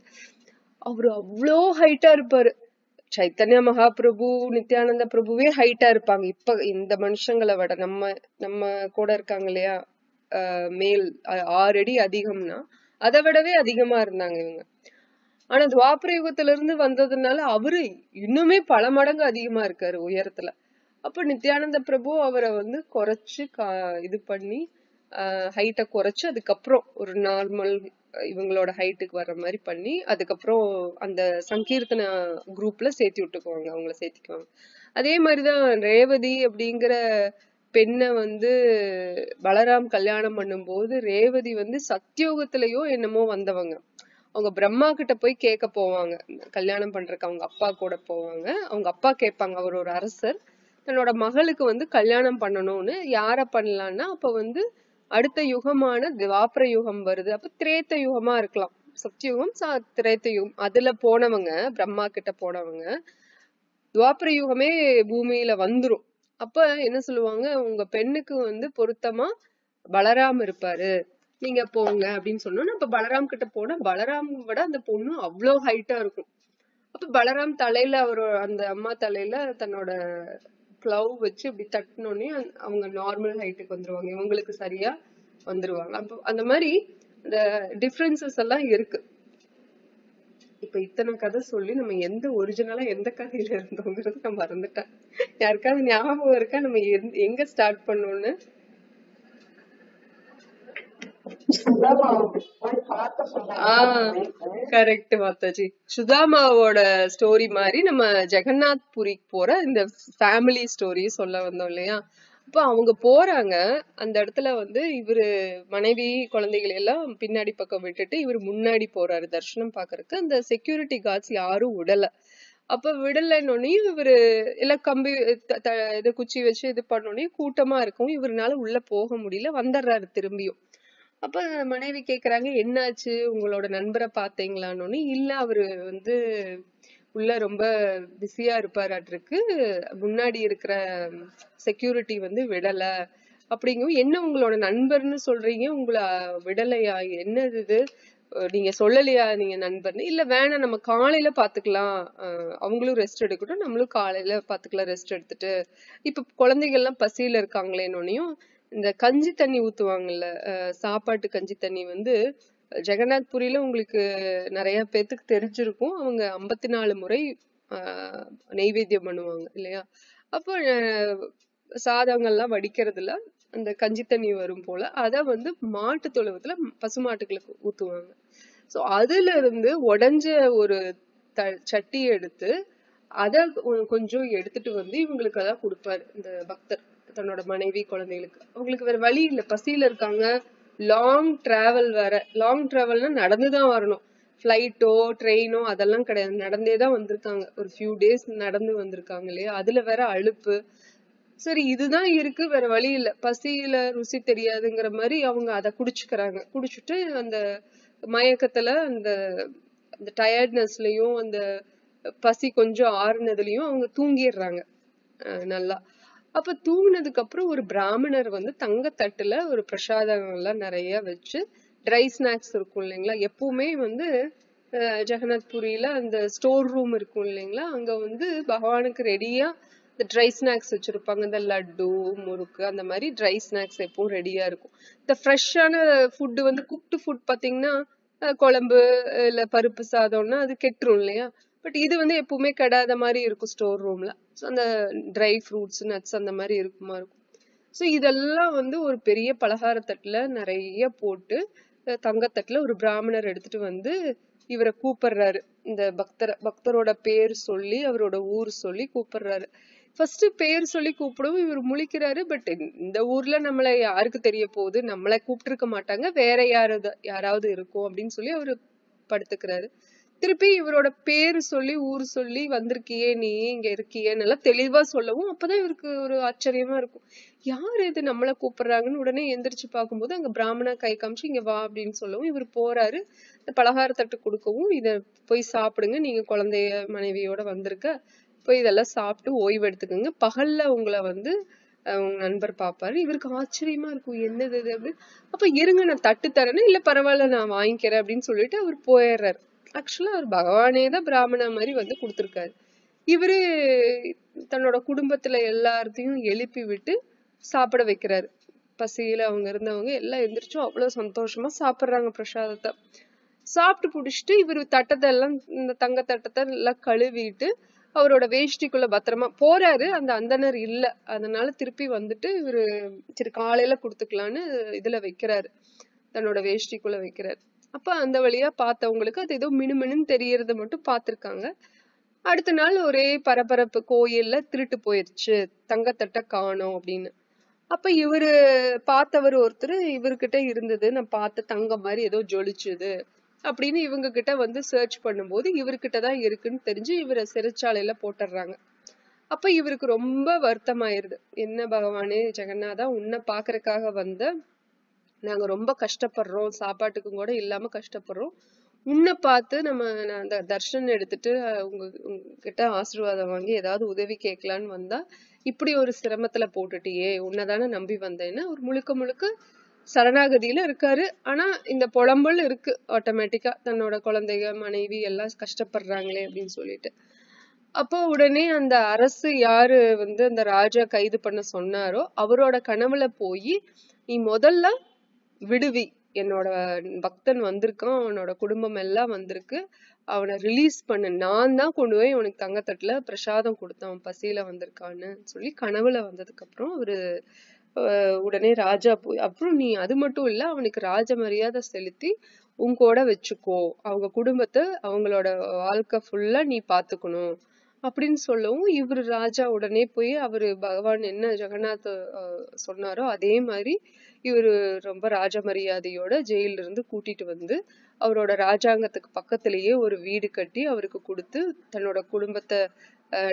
A: அவரு அவ்வளோ ஹைட்டா இருப்பாரு. சைத்தன்ய மகாபிரபு, நித்யானந்த பிரபுவே ஹைட்டா இருப்பாங்க இப்ப இந்த மனுஷங்களை விட. நம்ம கூட இருக்காங்க இல்லையா மேல் 6 அடி அதிகம்னா அதை விடவே அதிகமா இருந்தாங்க இவங்க. ஆனா துவாபர யுகத்துல இருந்து வந்ததுனால அவரு இன்னுமே பல மடங்கு அதிகமா இருக்காரு உயரத்துல. அப்ப நித்யானந்த பிரபு அவரை வந்து குறைச்சு இது பண்ணி ஹைட்டை குறைச்சு அதுக்கப்புறம் ஒரு நார்மல் இவங்களோட ஹைட்டுக்கு வர்ற மாதிரி பண்ணி அதுக்கப்புறம் அந்த சங்கீர்த்தன குரூப்ல சேர்த்து விட்டுக்குவாங்க, அவங்கள சேர்த்திக்குவாங்க. அதே மாதிரிதான் ரேவதி அப்படிங்கிற பெண்ணை வந்து பலராம் கல்யாணம் பண்ணும் போது, ரேவதி வந்து சத்தியோகத்திலயோ என்னமோ வந்தவங்க. அவங்க பிரம்மா கிட்ட போய் கேட்க போவாங்க கல்யாணம் பண்றதுக்கு, அவங்க அப்பா கூட போவாங்க. அவங்க அப்பா கேட்பாங்க, அவர் ஒரு அரசர், தன்னோட மகளுக்கு வந்து கல்யாணம் பண்ணணும்னு. யார பண்ணலான்னா அப்ப வந்து அடுத்த யுகமான துவாபர யுகம் வருது, அப்ப திரேத்த யுகமா இருக்கலாம், சத்தியுகம் திரேத்த யுகம். அதுல போனவங்க, பிரம்மா கிட்ட போனவங்க, துவாபர யுகமே பூமியில வந்துரும். அப்ப என்ன சொல்லுவாங்க, உங்க பெண்ணுக்கு வந்து பொருத்தமா பலராம் இருப்பாரு, நீங்க போங்க அப்படின்னு சொன்னோம். அப்ப பலராம் கிட்ட போனா பலராம் விட அந்த பொண்ணு அவ்வளோ ஹைட்டா இருக்கும். அப்ப பலராம் தலையில அந்த அம்மா தலையில தன்னோட க்ளவ் வச்சு இப்படி தட்டினோடனே அவங்க நார்மல் ஹைட்டுக்கு வந்துருவாங்க, இவங்களுக்கு சரியா வந்துருவாங்க. அப்போ அந்த மாதிரி இந்த டிஃபரன்சஸ் எல்லாம் இருக்கு. இப்ப இத்தனை கதை சொல்லி நம்ம எந்த ஒரிஜினலா எந்த கதையில இருந்தோங்கிறது நான் மறந்துட்டேன். யாருக்காவது ஞாபகம் இருக்கா நம்ம எங்க ஸ்டார்ட் பண்ணோம்னு? கரெக்ட் மாதாஜி. சுதாமாவோட ஸ்டோரி மாதிரி நம்ம ஜெகநாத் புரிக்கு போற இந்த ஃபேமிலி ஸ்டோரி சொல்ல வந்தோம் இல்லையா. அப்ப அவங்க போறாங்க, அந்த இடத்துல வந்து இவரு மனைவி குழந்தைகள் எல்லாம் பின்னாடி பக்கம் விட்டுட்டு இவரு முன்னாடி போறாரு தர்சனம் பாக்குறதுக்கு. அந்த செக்யூரிட்டி கார்ட்ஸ் யாரும் விடல. அப்ப விடலன்னொன்னே இவரு எல்லாம் கம்பி இது குச்சி வச்சு இது பண்ணோடனே கூட்டமா இருக்கும், இவருனால உள்ள போக முடியல, வந்துடுறாரு திரும்பியும். அப்ப மனைவி கேக்குறாங்க, என்னாச்சு, உங்களோட நண்பரை பாத்தீங்களான்னு. இல்ல, அவரு வந்து உள்ள ரொம்ப பிஸியா இருப்பாராட்டிருக்கு, முன்னாடி இருக்கிற செக்யூரிட்டி வந்து விடல அப்படிங்கும். என்ன உங்களோட நண்பர்னு சொல்றீங்க, உங்களை விடலையா, என்னது இது, நீங்க சொல்லலையா நீங்க நண்பர்னு? இல்ல வேணாம், நம்ம காலையில பாத்துக்கலாம், அவங்களும் ரெஸ்ட் எடுக்கட்டும், நம்மளும் காலையில பாத்துக்கலாம் ரெஸ்ட் எடுத்துட்டு, இப்ப குழந்தைகள் எல்லாம் பசியில இருக்காங்களேன்னொன்னையும் இந்த கஞ்சி தண்ணி ஊத்துவாங்கல்ல, சாப்பாட்டு கஞ்சி தண்ணி வந்து ஜெகநாத் புரியில உங்களுக்கு நிறைய பேத்துக்கு தெரிஞ்சிருக்கும். அவங்க 54 முறை நெய்வேத்தியம் பண்ணுவாங்க இல்லையா. அப்போ சாதங்கள்லாம் வடிக்கிறதுல அந்த கஞ்சி தண்ணி வரும் போல அத வந்து மாட்டு தொழுவத்துல பசுமாட்டுகளுக்கு ஊத்துவாங்க. சோ அதுல இருந்து உடைஞ்ச ஒரு சட்டி எடுத்து அத கொஞ்சம் எடுத்துட்டு வந்து இவங்களுக்கு அதான் கொடுப்பாரு இந்த பக்தர், தன்னோட மனைவி குழந்தைகளுக்கு. அவங்களுக்கு வேற வழி இல்ல, பசியில இருக்காங்க, லாங் டிராவல் வேற. லாங் டிராவல்னா நடந்துதான் வரணும், பிளைட்டோ ட்ரெயினோ அதெல்லாம் கிடையாது, நடந்தேதான் வந்திருக்காங்க, ஒரு ஃபியூ டேஸ் நடந்து வந்திருக்காங்க இல்லையா. அதுல வேற அலுப்பு. சரி இதுதான் இருக்கு, வேற வழி இல்ல, பசியில ருசி தெரியாதுங்கிற மாதிரி அவங்க அதை குடிச்சுக்கிறாங்க. குடிச்சுட்டு அந்த மயக்கத்துல அந்த டயர்ட்னஸ்லயும் அந்த பசி கொஞ்சம் ஆறுனதுலயும் அவங்க தூங்கிடுறாங்க நல்லா. அப்ப தூங்கினதுக்கு அப்புறம் ஒரு பிராமணர் வந்து தங்கத்தட்டுல ஒரு பிரசாதங்கள் எல்லாம் நிறைய வச்சு, ட்ரை ஸ்நாக்ஸ் இருக்கும் இல்லைங்களா, எப்பவுமே வந்து ஜெகநாத் புரியில அந்த ஸ்டோர் ரூம் இருக்கும் இல்லைங்களா, அங்க வந்து பகவானுக்கு ரெடியா இந்த ட்ரை ஸ்நாக்ஸ் வச்சிருப்பாங்க, இந்த லட்டு முறுக்கு அந்த மாதிரி ட்ரை ஸ்நாக்ஸ் எப்பவும் ரெடியா இருக்கும். இந்த ஃப்ரெஷ்ஷான ஃபுட்டு வந்து குக்டு ஃபுட் பாத்தீங்கன்னா குழம்பு இல்ல பருப்பு சாதம்னா அது கெட்டுரும் இல்லையா. பட் இது வந்து எப்பவுமே கெடாத மாதிரி இருக்கும் ஸ்டோர் ரூம்ல. அந்த ட்ரை ஃப்ரூட்ஸ் நட்ஸ் அந்த மாதிரி இருக்குமா இருக்கும். ஸோ இதெல்லாம் வந்து ஒரு பெரிய பலகார தட்டுல நிறைய போட்டு தங்கத்தட்டுல ஒரு பிராமணர் எடுத்துட்டு வந்து இவரை கூப்பிடுறாரு. இந்த பக்தரோட பேர் சொல்லி அவரோட ஊர் சொல்லி கூப்பிடுறாரு. ஃபர்ஸ்ட் பேர் சொல்லி கூப்பிடவும் இவர் முழிக்கிறாரு. பட் இந்த ஊர்ல நம்மள யாருக்கு தெரிய போகுது, நம்மளை கூப்பிட்டு மாட்டாங்க, வேற யாராவது இருக்கும் அப்படின்னு சொல்லி அவரு படுத்துக்கிறாரு. திருப்பி இவரோட பேரு சொல்லி ஊர் சொல்லி வந்திருக்கியே, நீ இங்க இருக்கியே நல்லா தெளிவா சொல்லவும் அப்பதான் இவருக்கு ஒரு ஆச்சரியமா இருக்கும். யாரு இது நம்மளை கூப்பிடுறாங்கன்னு உடனே எந்திரிச்சு பார்க்கும்போது அங்க பிராமணா கை காமிச்சு இங்க வா அப்படின்னு சொல்லவும் இவர் போறாரு. பலகார தட்டு கொடுக்கவும் இத போய் சாப்பிடுங்க, நீங்க குழந்தைய மனைவியோட வந்திருக்க, போய் இதெல்லாம் சாப்பிட்டு ஓய்வு எடுத்துக்கோங்க, பகல்ல உங்களை வந்து உங்க நண்பர் பாப்பாரு. இவருக்கு ஆச்சரியமா இருக்கும், என்னது இது அப்படின்னு. அப்ப இருங்க நான் தட்டு தரேன்னு, இல்ல பரவாயில்ல நான் வாங்கிக்கிறேன் அப்படின்னு சொல்லிட்டு அவர் போயிடுறாரு. ஆக்சுவலா அவர் பகவானே தான் பிராமணா மாதிரி வந்து கொடுத்திருக்காரு. இவரு தன்னோட குடும்பத்துல எல்லாத்தையும் எழுப்பி விட்டு சாப்பிட வைக்கிறாரு. பசியில அவங்க இருந்தவங்க எல்லாம் எந்திரிச்சும் அவ்வளவு சந்தோஷமா சாப்பிடுறாங்க பிரசாதத்தை. சாப்பிட்டு புடிச்சிட்டு இவரு தட்டத்தை எல்லாம், இந்த தங்க தட்டத்தை எல்லாம் கழுவிட்டு அவரோட வேஷ்டிக்குள்ள பத்திரமா போறாரு. அந்த அந்தனர் இல்ல, அதனால திருப்பி வந்துட்டு இவரு சரி காலையில குடுத்துக்கலான்னு இதுல வைக்கிறாரு, தன்னோட வேஷ்டிக்குள்ள வைக்கிறாரு. அப்ப அந்த வழியா பார்த்தவங்களுக்கு அது ஏதோ மினுமினுன்னு தெரியறத மட்டும் பார்த்திருக்காங்க. அடுத்த நாள் ஒரே பரபரப்பு, கோயில்ல திருட்டு போயிருச்சு, தங்கத்தட்டை காணோம் அப்படின்னு. அப்ப இவரு பார்த்தவர் ஒருத்தர், இவர்கிட்ட இருந்தது நான் பார்த்த தங்கம் மாதிரி ஏதோ ஜொலிச்சுது அப்படின்னு இவங்க கிட்ட வந்து சர்ச் பண்ணும்போது இவர்கிட்டதான் இருக்குன்னு தெரிஞ்சு இவரை சிறைச்சாலையில போட்டுடுறாங்க. அப்ப இவருக்கு ரொம்ப வருத்தமாயிருது. என்ன பகவானே ஜெகநாதா, உன்னை பாக்குறதுக்காக வந்த நாங்க ரொம்ப கஷ்டப்படுறோம், சாப்பாட்டுக்கும் கூட இல்லாம கஷ்டப்படுறோம், உன்னை பார்த்து நம்ம அந்த தர்ஷனம் எடுத்துட்டு உங்ககிட்ட ஆசீர்வாதம் வாங்கி ஏதாவது உதவி கேட்கலான்னு வந்தா இப்படி ஒரு சிரமத்துல போட்டுட்டியே, உன்னைதானே நம்பி வந்தேன்னு ஒரு முழுக்க முழுக்க சரணாகதியில இருக்காரு. ஆனா இந்த புலம்பல் இருக்கு ஆட்டோமேட்டிக்கா, தன்னோட குழந்தைங்க மனைவி எல்லாம் கஷ்டப்படுறாங்களே அப்படின்னு சொல்லிட்டு. அப்போ உடனே அந்த அரசு யாரு வந்து அந்த ராஜா கைது பண்ண சொன்னாரோ அவரோட கனவுல போய், நீ முதல்ல விடுவி, என்னோட பக்தன் வந்திருக்கான், அவனோட குடும்பம் எல்லாம் வந்திருக்கு, அவனை ரிலீஸ் பண்ணு, நான் தான் கொண்டு போய் அவனுக்கு தங்கத்தட்டுல பிரசாதம் கொடுத்தான், அவன் பசியில வந்திருக்கான்னு சொல்லி கனவுல வந்ததுக்கு அப்புறம் அவரு உடனே ராஜா போய், அப்புறம் நீ அது மட்டும் இல்ல அவனுக்கு ராஜ மரியாதை செலுத்தி உன் கூட வச்சுக்கோ, அவங்க குடும்பத்தை அவங்களோட வாழ்க்கை ஃபுல்லா நீ பாத்துக்கணும் அப்படின்னு சொல்லவும் இவரு ராஜா உடனே போய் அவரு பகவான் என்ன ஜெகநாத் சொன்னாரோ அதே மாதிரி இவரு ரொம்ப ராஜ மரியாதையோட ஜெயில இருந்து கூட்டிட்டு வந்து அவரோட ராஜாங்கத்துக்கு பக்கத்திலேயே ஒரு வீடு கட்டி அவருக்கு கொடுத்து, தன்னோட குடும்பத்தை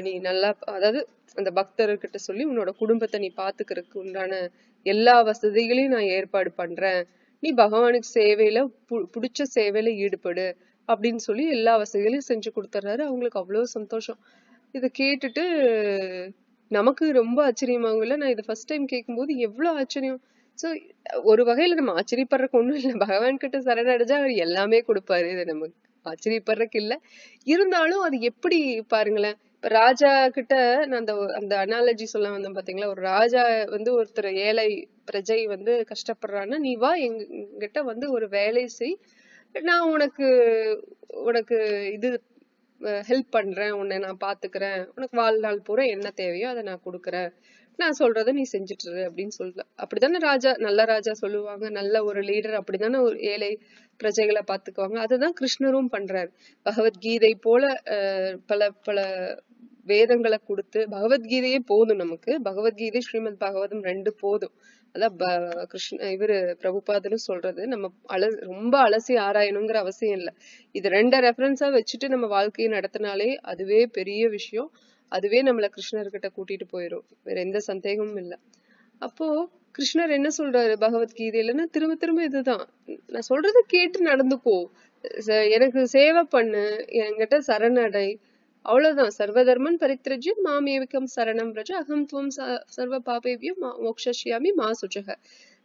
A: நீ நல்லா, அதாவது அந்த பக்தர்கிட்ட சொல்லி உன்னோட குடும்பத்தை நீ பாத்துக்கிறதுக்கு உண்டான எல்லா வசதிகளையும் நான் ஏற்பாடு பண்றேன், நீ பகவானுக்கு சேவையில புடிச்ச சேவையில ஈடுபடு அப்படின்னு சொல்லி எல்லா வசதிகளையும் செஞ்சு கொடுத்துறாரு. அவங்களுக்கு அவ்வளவு சந்தோஷம். இதை கேட்டுட்டு நமக்கு ரொம்ப ஆச்சரியமாகும் இல்ல. நான் இதை ஃபர்ஸ்ட் டைம் கேட்கும்போது எவ்வளவு ஆச்சரியம். சோ ஒரு வகையில நம்ம ஆச்சரியப்படுறதுக்கு ஒண்ணும் இல்லை, பகவான் கிட்ட சரணடைஞ்சா அவர் எல்லாமே கொடுப்பாரு, இது நம்ம ஆச்சரியப்படுறதுக்கு இல்ல. இருந்தாலும் அது எப்படி பாருங்களேன், இப்ப ராஜா கிட்ட நான் அந்த அனாலஜி சொல்ல வந்தேன் பாத்தீங்களா, ஒரு ராஜா வந்து ஒருத்தர் ஏழை பிரஜை வந்து கஷ்டப்படுறான்னா, நீ வா எங்கிட்ட வந்து ஒரு வேலை செய், நான் உனக்கு உனக்கு இது ஹெல்ப் பண்றேன், உன்னை நான் பாத்துக்கிறேன், உனக்கு வாழ்நாள் பூரா என்ன தேவையோ அதை நான் கொடுக்குறேன், நான் சொல்றத நீ செஞ்சுட்டு அப்படின்னு சொல்லல. அப்படித்தானே ராஜா, நல்ல ராஜா சொல்லுவாங்க, நல்ல ஒரு லீடர் அப்படித்தானே ஒரு ஏழை பிரஜைகளை பாத்துக்குவாங்க. அதுதான் கிருஷ்ணரும் பண்றாரு. பகவத்கீதை போல பல பல வேதங்களை கொடுத்து, பகவத்கீதையே போதும் நமக்கு, பகவத்கீதை ஸ்ரீமத் பாகவதம் 2 போதும். அதான் இவரு பிரபுபாதனும் சொல்றது, நம்ம ரொம்ப அலசி ஆராயணுங்கிற அவசியம் இல்லை. இது 2 ரெஃபரன்ஸா வச்சுட்டு நம்ம வாழ்க்கையை நடத்தினாலே அதுவே பெரிய விஷயம், அதுவே நம்மள கிருஷ்ணர்கிட்ட கூட்டிட்டு போயிரும், வேற எந்த சந்தேகமும் இல்லை. அப்போ கிருஷ்ணர் என்ன சொல்றாரு பகவத்கீதையிலன்னா, திரும்ப திரும்ப இதுதான், நான் சொல்றத கேட்டு நடந்துக்கோ, எனக்கு சேவை பண்ணு, என்கிட்ட சரணடை, அவ்வளவுதான். சர்வதர்மன் பரித்யஜ்ய மாம் ஏவிகம் சரணம் பிரஜ அகம் துவம் சர்வ பாபேபியம் மோக்ஷயாமி மா சுஜக.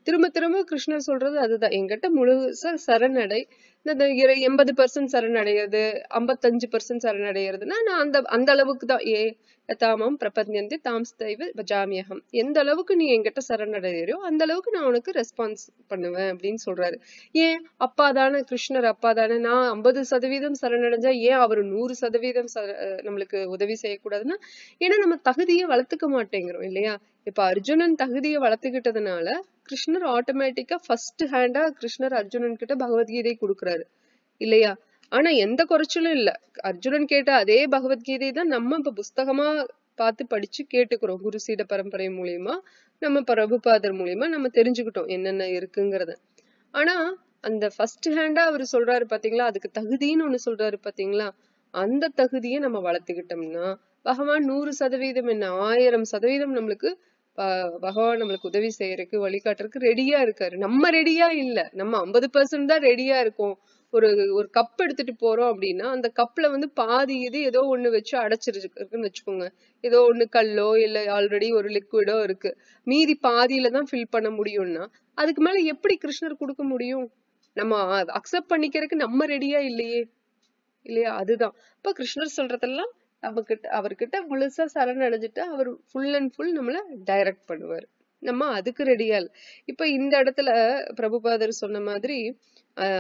A: திரும்ப திரும்ப கிருஷ்ணர் சொல்றது அதுதான், என்கிட்ட முழுசா சரணடை. இந்த 80% சரணடைகிறது, 55% சரணடைகிறதுனா நான் அந்த அளவுக்கு தான். தாமம் பிரபத்யந்தி தாம் ஸ்தைவ பஜாமியகம், எந்த அளவுக்கு நீ என்கிட்ட சரணடைறியோ அந்த அளவுக்கு நான் உனக்கு ரெஸ்பான்ஸ் பண்ணுவேன் அப்படின்னு சொல்றாரு. ஏன் அப்பாதானே, கிருஷ்ணர் அப்பாதானே, நான் 50% சரணடைஞ்சா ஏன் அவர் 100% நம்மளுக்கு உதவி செய்யக்கூடாதுன்னா, ஏன்னா நம்ம தகுதியை வளர்த்துக்க மாட்டேங்கிறோம் இல்லையா. இப்ப அர்ஜுனன் தகுதியை வளர்த்துக்கிட்டதுனால கிருஷ்ணர் ஆட்டோமேட்டிக்கா ஃபர்ஸ்ட் ஹேண்டா கிருஷ்ணர் அர்ஜுனன் கிட்ட பகவத்கீதை கொடுக்குறாரு இல்லையா? ஆனா எந்த குறைச்சலும் இல்ல. அர்ஜுனன் கேட்ட அதே பகவத்கீதை தான் நம்ம இப்ப புஸ்தகமா பார்த்து படிச்சு கேட்டுக்கிறோம். குரு சீட பரம்பரை மூலியமா நம்ம பிரபுபாதர் மூலியமா நம்ம தெரிஞ்சுக்கிட்டோம் என்னென்ன இருக்குங்கிறத. ஆனா அந்த ஃபர்ஸ்ட் ஹேண்டா அவர் சொல்றாரு பாத்தீங்களா, அதுக்கு தகுதின்னு ஒண்ணு சொல்றாரு பாத்தீங்களா, அந்த தகுதியை நம்ம வளர்த்துக்கிட்டோம்னா பகவான் 100% என்ன 1000% நம்மளுக்கு பகவான் நம்மளுக்கு உதவி செய்யறதுக்கு வழிகாட்டுறதுக்கு ரெடியா இருக்காரு. நம்ம ரெடியா இல்ல, நம்ம 50% தான் ரெடியா இருக்கோம். ஒரு ஒரு கப் எடுத்துட்டு போறோம் அப்படின்னா அந்த கப்ல வந்து பாதி இது ஏதோ ஒண்ணு வச்சு அடைச்சிருக்குன்னு வச்சுக்கோங்க. ஏதோ ஒண்ணு கல்லோ இல்ல ஆல்ரெடி ஒரு லிக்விடோ இருக்கு, மீதி பாதியில தான் ஃபில் பண்ண முடியும்னா அதுக்கு மேல எப்படி கிருஷ்ணர் கொடுக்க முடியும்? நம்ம அக்செப்ட் பண்ணிக்கிறதுக்கு நம்ம ரெடியா இல்லையே இல்லையா? அதுதான் இப்ப கிருஷ்ணர் சொல்றதெல்லாம் நமக்கிட்ட அவர்கிட்ட முழுசா சரணடைஞ்சிட்டு அவர் ஃபுல் அண்ட் ஃபுல் நம்மள டைரக்ட் பண்ணுவாரு. நம்ம அதுக்கு ரெடியா இல்ல. இப்ப இந்த இடத்துல பிரபுபாதர் சொன்ன மாதிரி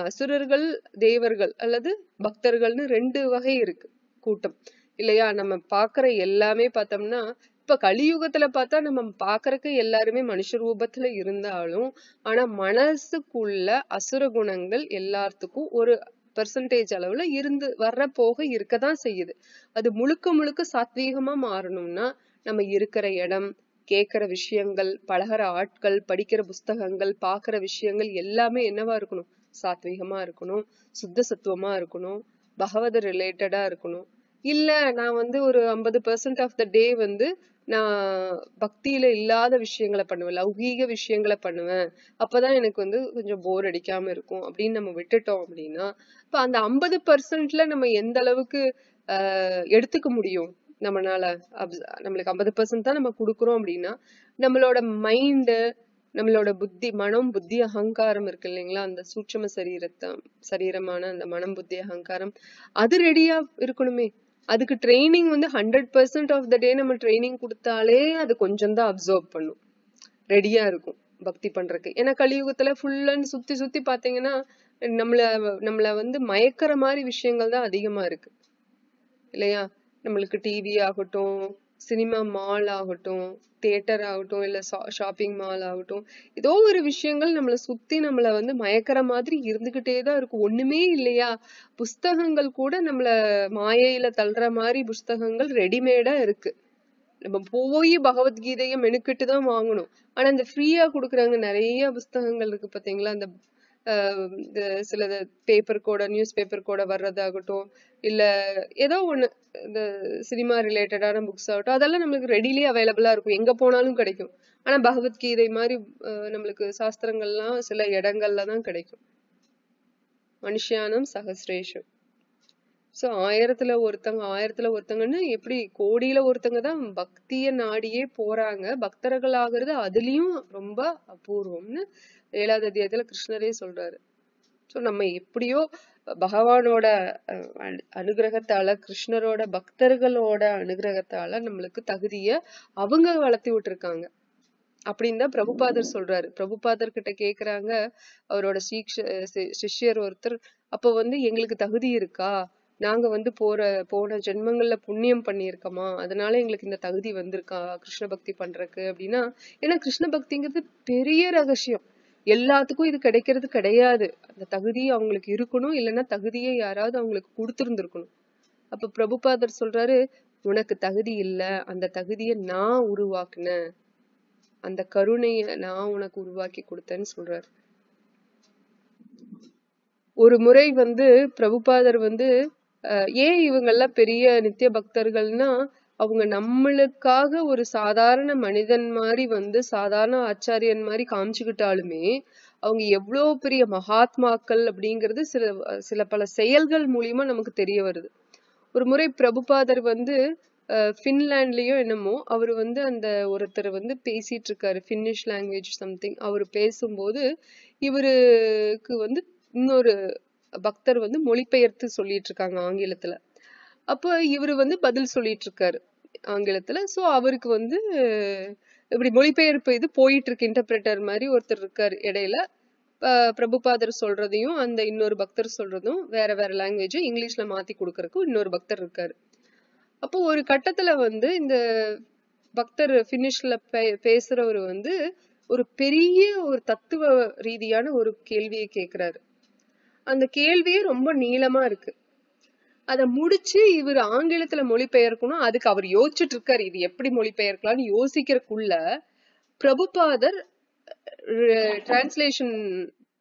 A: அசுரர்கள் தேவர்கள் அல்லது பக்தர்கள்னு 2 வகை இருக்கு கூட்டம் இல்லையா? நம்ம பாக்குற எல்லாமே பார்த்தோம்னா இப்ப கலியுகத்துல பார்த்தா நம்ம பாக்குறதுக்கு எல்லாருமே மனுஷ ரூபத்துல இருந்தாலும் ஆனா மனசுக்குள்ள அசுர குணங்கள் எல்லாத்துக்கும் ஒரு பெர்சன்டேஜ் அளவுல இருந்து வர்ற போக இருக்கதான் செய்யுது. அது முழுக்க முழுக்க சாத்வீகமா மாறணும்னா நம்ம இருக்கிற இடம், கேக்குற விஷயங்கள், பழகிற ஆட்கள், படிக்கிற புஸ்தகங்கள், பாக்குற விஷயங்கள் எல்லாமே என்னவா இருக்கணும்? சாத்வீகமா இருக்கணும், சுத்த சத்துவமா இருக்கணும், பகவத ரிலேட்டடா இருக்கணும். இல்ல நான் வந்து ஒரு 50% ஆஃப் த டே வந்து நான் பக்தியில இல்லாத விஷயங்களை பண்ணுவேன், லௌகீக விஷயங்களை பண்ணுவேன், அப்பதான் எனக்கு வந்து கொஞ்சம் போர் அடிக்காம இருக்கும் அப்படின்னு நம்ம விட்டுட்டோம் அப்படின்னா இப்ப அந்த 50%ல நம்ம எந்த அளவுக்கு எடுத்துக்க முடியும் நம்மளால? நம்மளுக்கு 50% தான் நம்ம கொடுக்குறோம் அப்படின்னா நம்மளோட மைண்டு, நம்மளோட புத்தி, மனம், புத்தி, அகங்காரம் இருக்கு இல்லைங்களா, அந்த சூட்சும சரீரமான அந்த மனம், புத்தி, அகங்காரம் அது ரெடியா இருக்கணுமே. அதுக்கு ட்ரைனிங் வந்து 100% ஆஃப் த டே நம்ம ட்ரைனிங் கொடுத்தாலே அது கொஞ்சம் தான் அப்சர்வ் பண்ணும், ரெடியா இருக்கும் பக்தி பண்றதுக்கு. ஏன்னா கலியுகத்துல ஃபுல் அண்ட் சுத்தி சுத்தி பாத்தீங்கன்னா நம்மள வந்து மயக்கிற மாதிரி விஷயங்கள் தான் அதிகமா இருக்கு இல்லையா? நம்மளுக்கு டிவி ஆகட்டும், சினிமா மால் ஆகட்டும், தியேட்டர் ஆகட்டும், இல்ல ஷாப்பிங் மால் ஆகட்டும், ஏதோ ஒரு விஷயங்கள் நம்மளை சுத்தி நம்மள வந்து மயக்கிற மாதிரி இருந்துகிட்டே தான் இருக்கும். ஒண்ணுமே இல்லையா? புஸ்தகங்கள் கூட நம்மள மாயையில தள்ளுற மாதிரி புஸ்தகங்கள் ரெடிமேடா இருக்கு. நம்ம போய் பகவத்கீதையை மெனுக்கிட்டு தான் வாங்கணும். ஆனா இந்த ஃப்ரீயா கொடுக்குறாங்க நிறைய புஸ்தகங்கள் இருக்கு பாத்தீங்களா, இந்த சில பேப்பர் கூட, நியூஸ் பேப்பர் கூட வர்றதாகட்டும், இல்ல ஏதோ ஒண்ணு இந்த சினிமா ரிலேட்டடான புக்ஸ் ஆகட்டும், அதெல்லாம் நம்மளுக்கு ரெடிலி அவைலபிளா இருக்கும், எங்க போனாலும் கிடைக்கும். ஆனா பகவத்கீதை மாதிரி நம்மளுக்கு சாஸ்திரங்கள்லாம் சில இடங்கள்ல தான் கிடைக்கும். மனுஷியானம் சஹசிரேஷம். சோ 1000த்துல ஒருத்தங்கன்னு எப்படி கோடியில ஒருத்தங்க தான் பக்திய நாடியே போறாங்க. பக்தர்கள் ஆகுறது அதுலயும் ரொம்ப அபூர்வம்னு 7வது அத்தியாயத்துல கிருஷ்ணரே சொல்றாரு. சோ நம்ம எப்படியோ பகவானோட அனுகிரகத்தால, கிருஷ்ணரோட பக்தர்களோட அனுகிரகத்தால நம்மளுக்கு தகுதிய அவங்க வளர்த்தி விட்டுருக்காங்க அப்படின்னு தான் பிரபுபாதர் சொல்றாரு. பிரபுபாதர் கிட்ட கேக்குறாங்க அவரோட சிஷ்யர் ஒருத்தர், அப்ப வந்து எங்களுக்கு தகுதி இருக்கா, நாங்க வந்து போன ஜென்மங்கள்ல புண்ணியம் பண்ணியிருக்கோமா, அதனால எங்களுக்கு இந்த தகுதி வந்திருக்கா கிருஷ்ண பக்தி பண்றதுக்கு அப்படின்னா. ஏன்னா கிருஷ்ண பக்திங்கிறது பெரிய ரகசியம், எல்லாத்துக்கும் இது கிடைக்கிறது கிடையாது. அந்த தகுதி அவங்களுக்கு இருக்கணும், இல்லைன்னா தகுதியை யாராவது அவங்களுக்கு கொடுத்துருந்துருக்கணும். அப்ப பிரபுபாதர் சொல்றாரு, உனக்கு தகுதி இல்ல, அந்த தகுதியை நான் உருவாக்குனேன், அந்த கருணைய நான் உனக்கு உருவாக்கி கொடுத்தேன்னு சொல்றாரு. ஒரு முறை வந்து பிரபுபாதர் வந்து ஏன் இவங்கெல்லாம் பெரிய நித்திய பக்தர்கள்னா, அவங்க நம்மளுக்காக ஒரு சாதாரண மனிதன் மாதிரி வந்து சாதாரண ஆச்சாரியன் மாதிரி காமிச்சுக்கிட்டாலுமே அவங்க எவ்வளவு பெரிய மகாத்மாக்கள் அப்படிங்கிறது சில பல செயல்கள் மூலியமா நமக்கு தெரிய வருது. ஒரு முறை பிரபுபாதர் வந்து பின்லாண்ட்லயோ என்னமோ அவர் வந்து அந்த ஒருத்தர் வந்து பேசிட்டு இருக்காரு, பின்னிஷ் லாங்குவேஜ் சம்திங். அவர் பேசும்போது இவருக்கு வந்து இன்னொரு பக்தர் வந்து மொழிபெயர்த்து சொல்லிட்டு இருக்காங்க ஆங்கிலத்துல. அப்போ இவரு வந்து பதில் சொல்லிட்டு இருக்காரு ஆங்கிலத்துல. சோ அவருக்கு வந்து இப்படி மொழிபெயர்ப்பு இது போயிட்டு இருக்கு, இன்டர்பிரேட்டர் மாதிரி ஒருத்தர் இருக்காரு இடையில. பிரபுபாதர் சொல்றதையும் அந்த இன்னொரு பக்தர் சொல்றதும் வேற வேற லாங்குவேஜ் இங்கிலீஷ்ல மாத்தி கொடுக்கறதுக்கும் இன்னொரு பக்தர் இருக்காரு. அப்போ ஒரு கட்டத்துல வந்து இந்த பக்தர் பினிஷ்ல பேசுறவரு வந்து ஒரு பெரிய ஒரு தத்துவ ரீதியான ஒரு கேள்வியை கேக்குறாரு. அந்த கேள்வியே ரொம்ப நீளமா இருக்கு. அத முடிச்சு இவர் ஆங்கிலத்துல மொழிபெயர்க்கணும். அதுக்கு அவர் யோசிச்சுட்டு இருக்காரு, இது எப்படி மொழிபெயர்க்கலாம்னு யோசிக்கிறதுக்குள்ள பிரபுபாதர் டிரான்ஸ்லேஷன்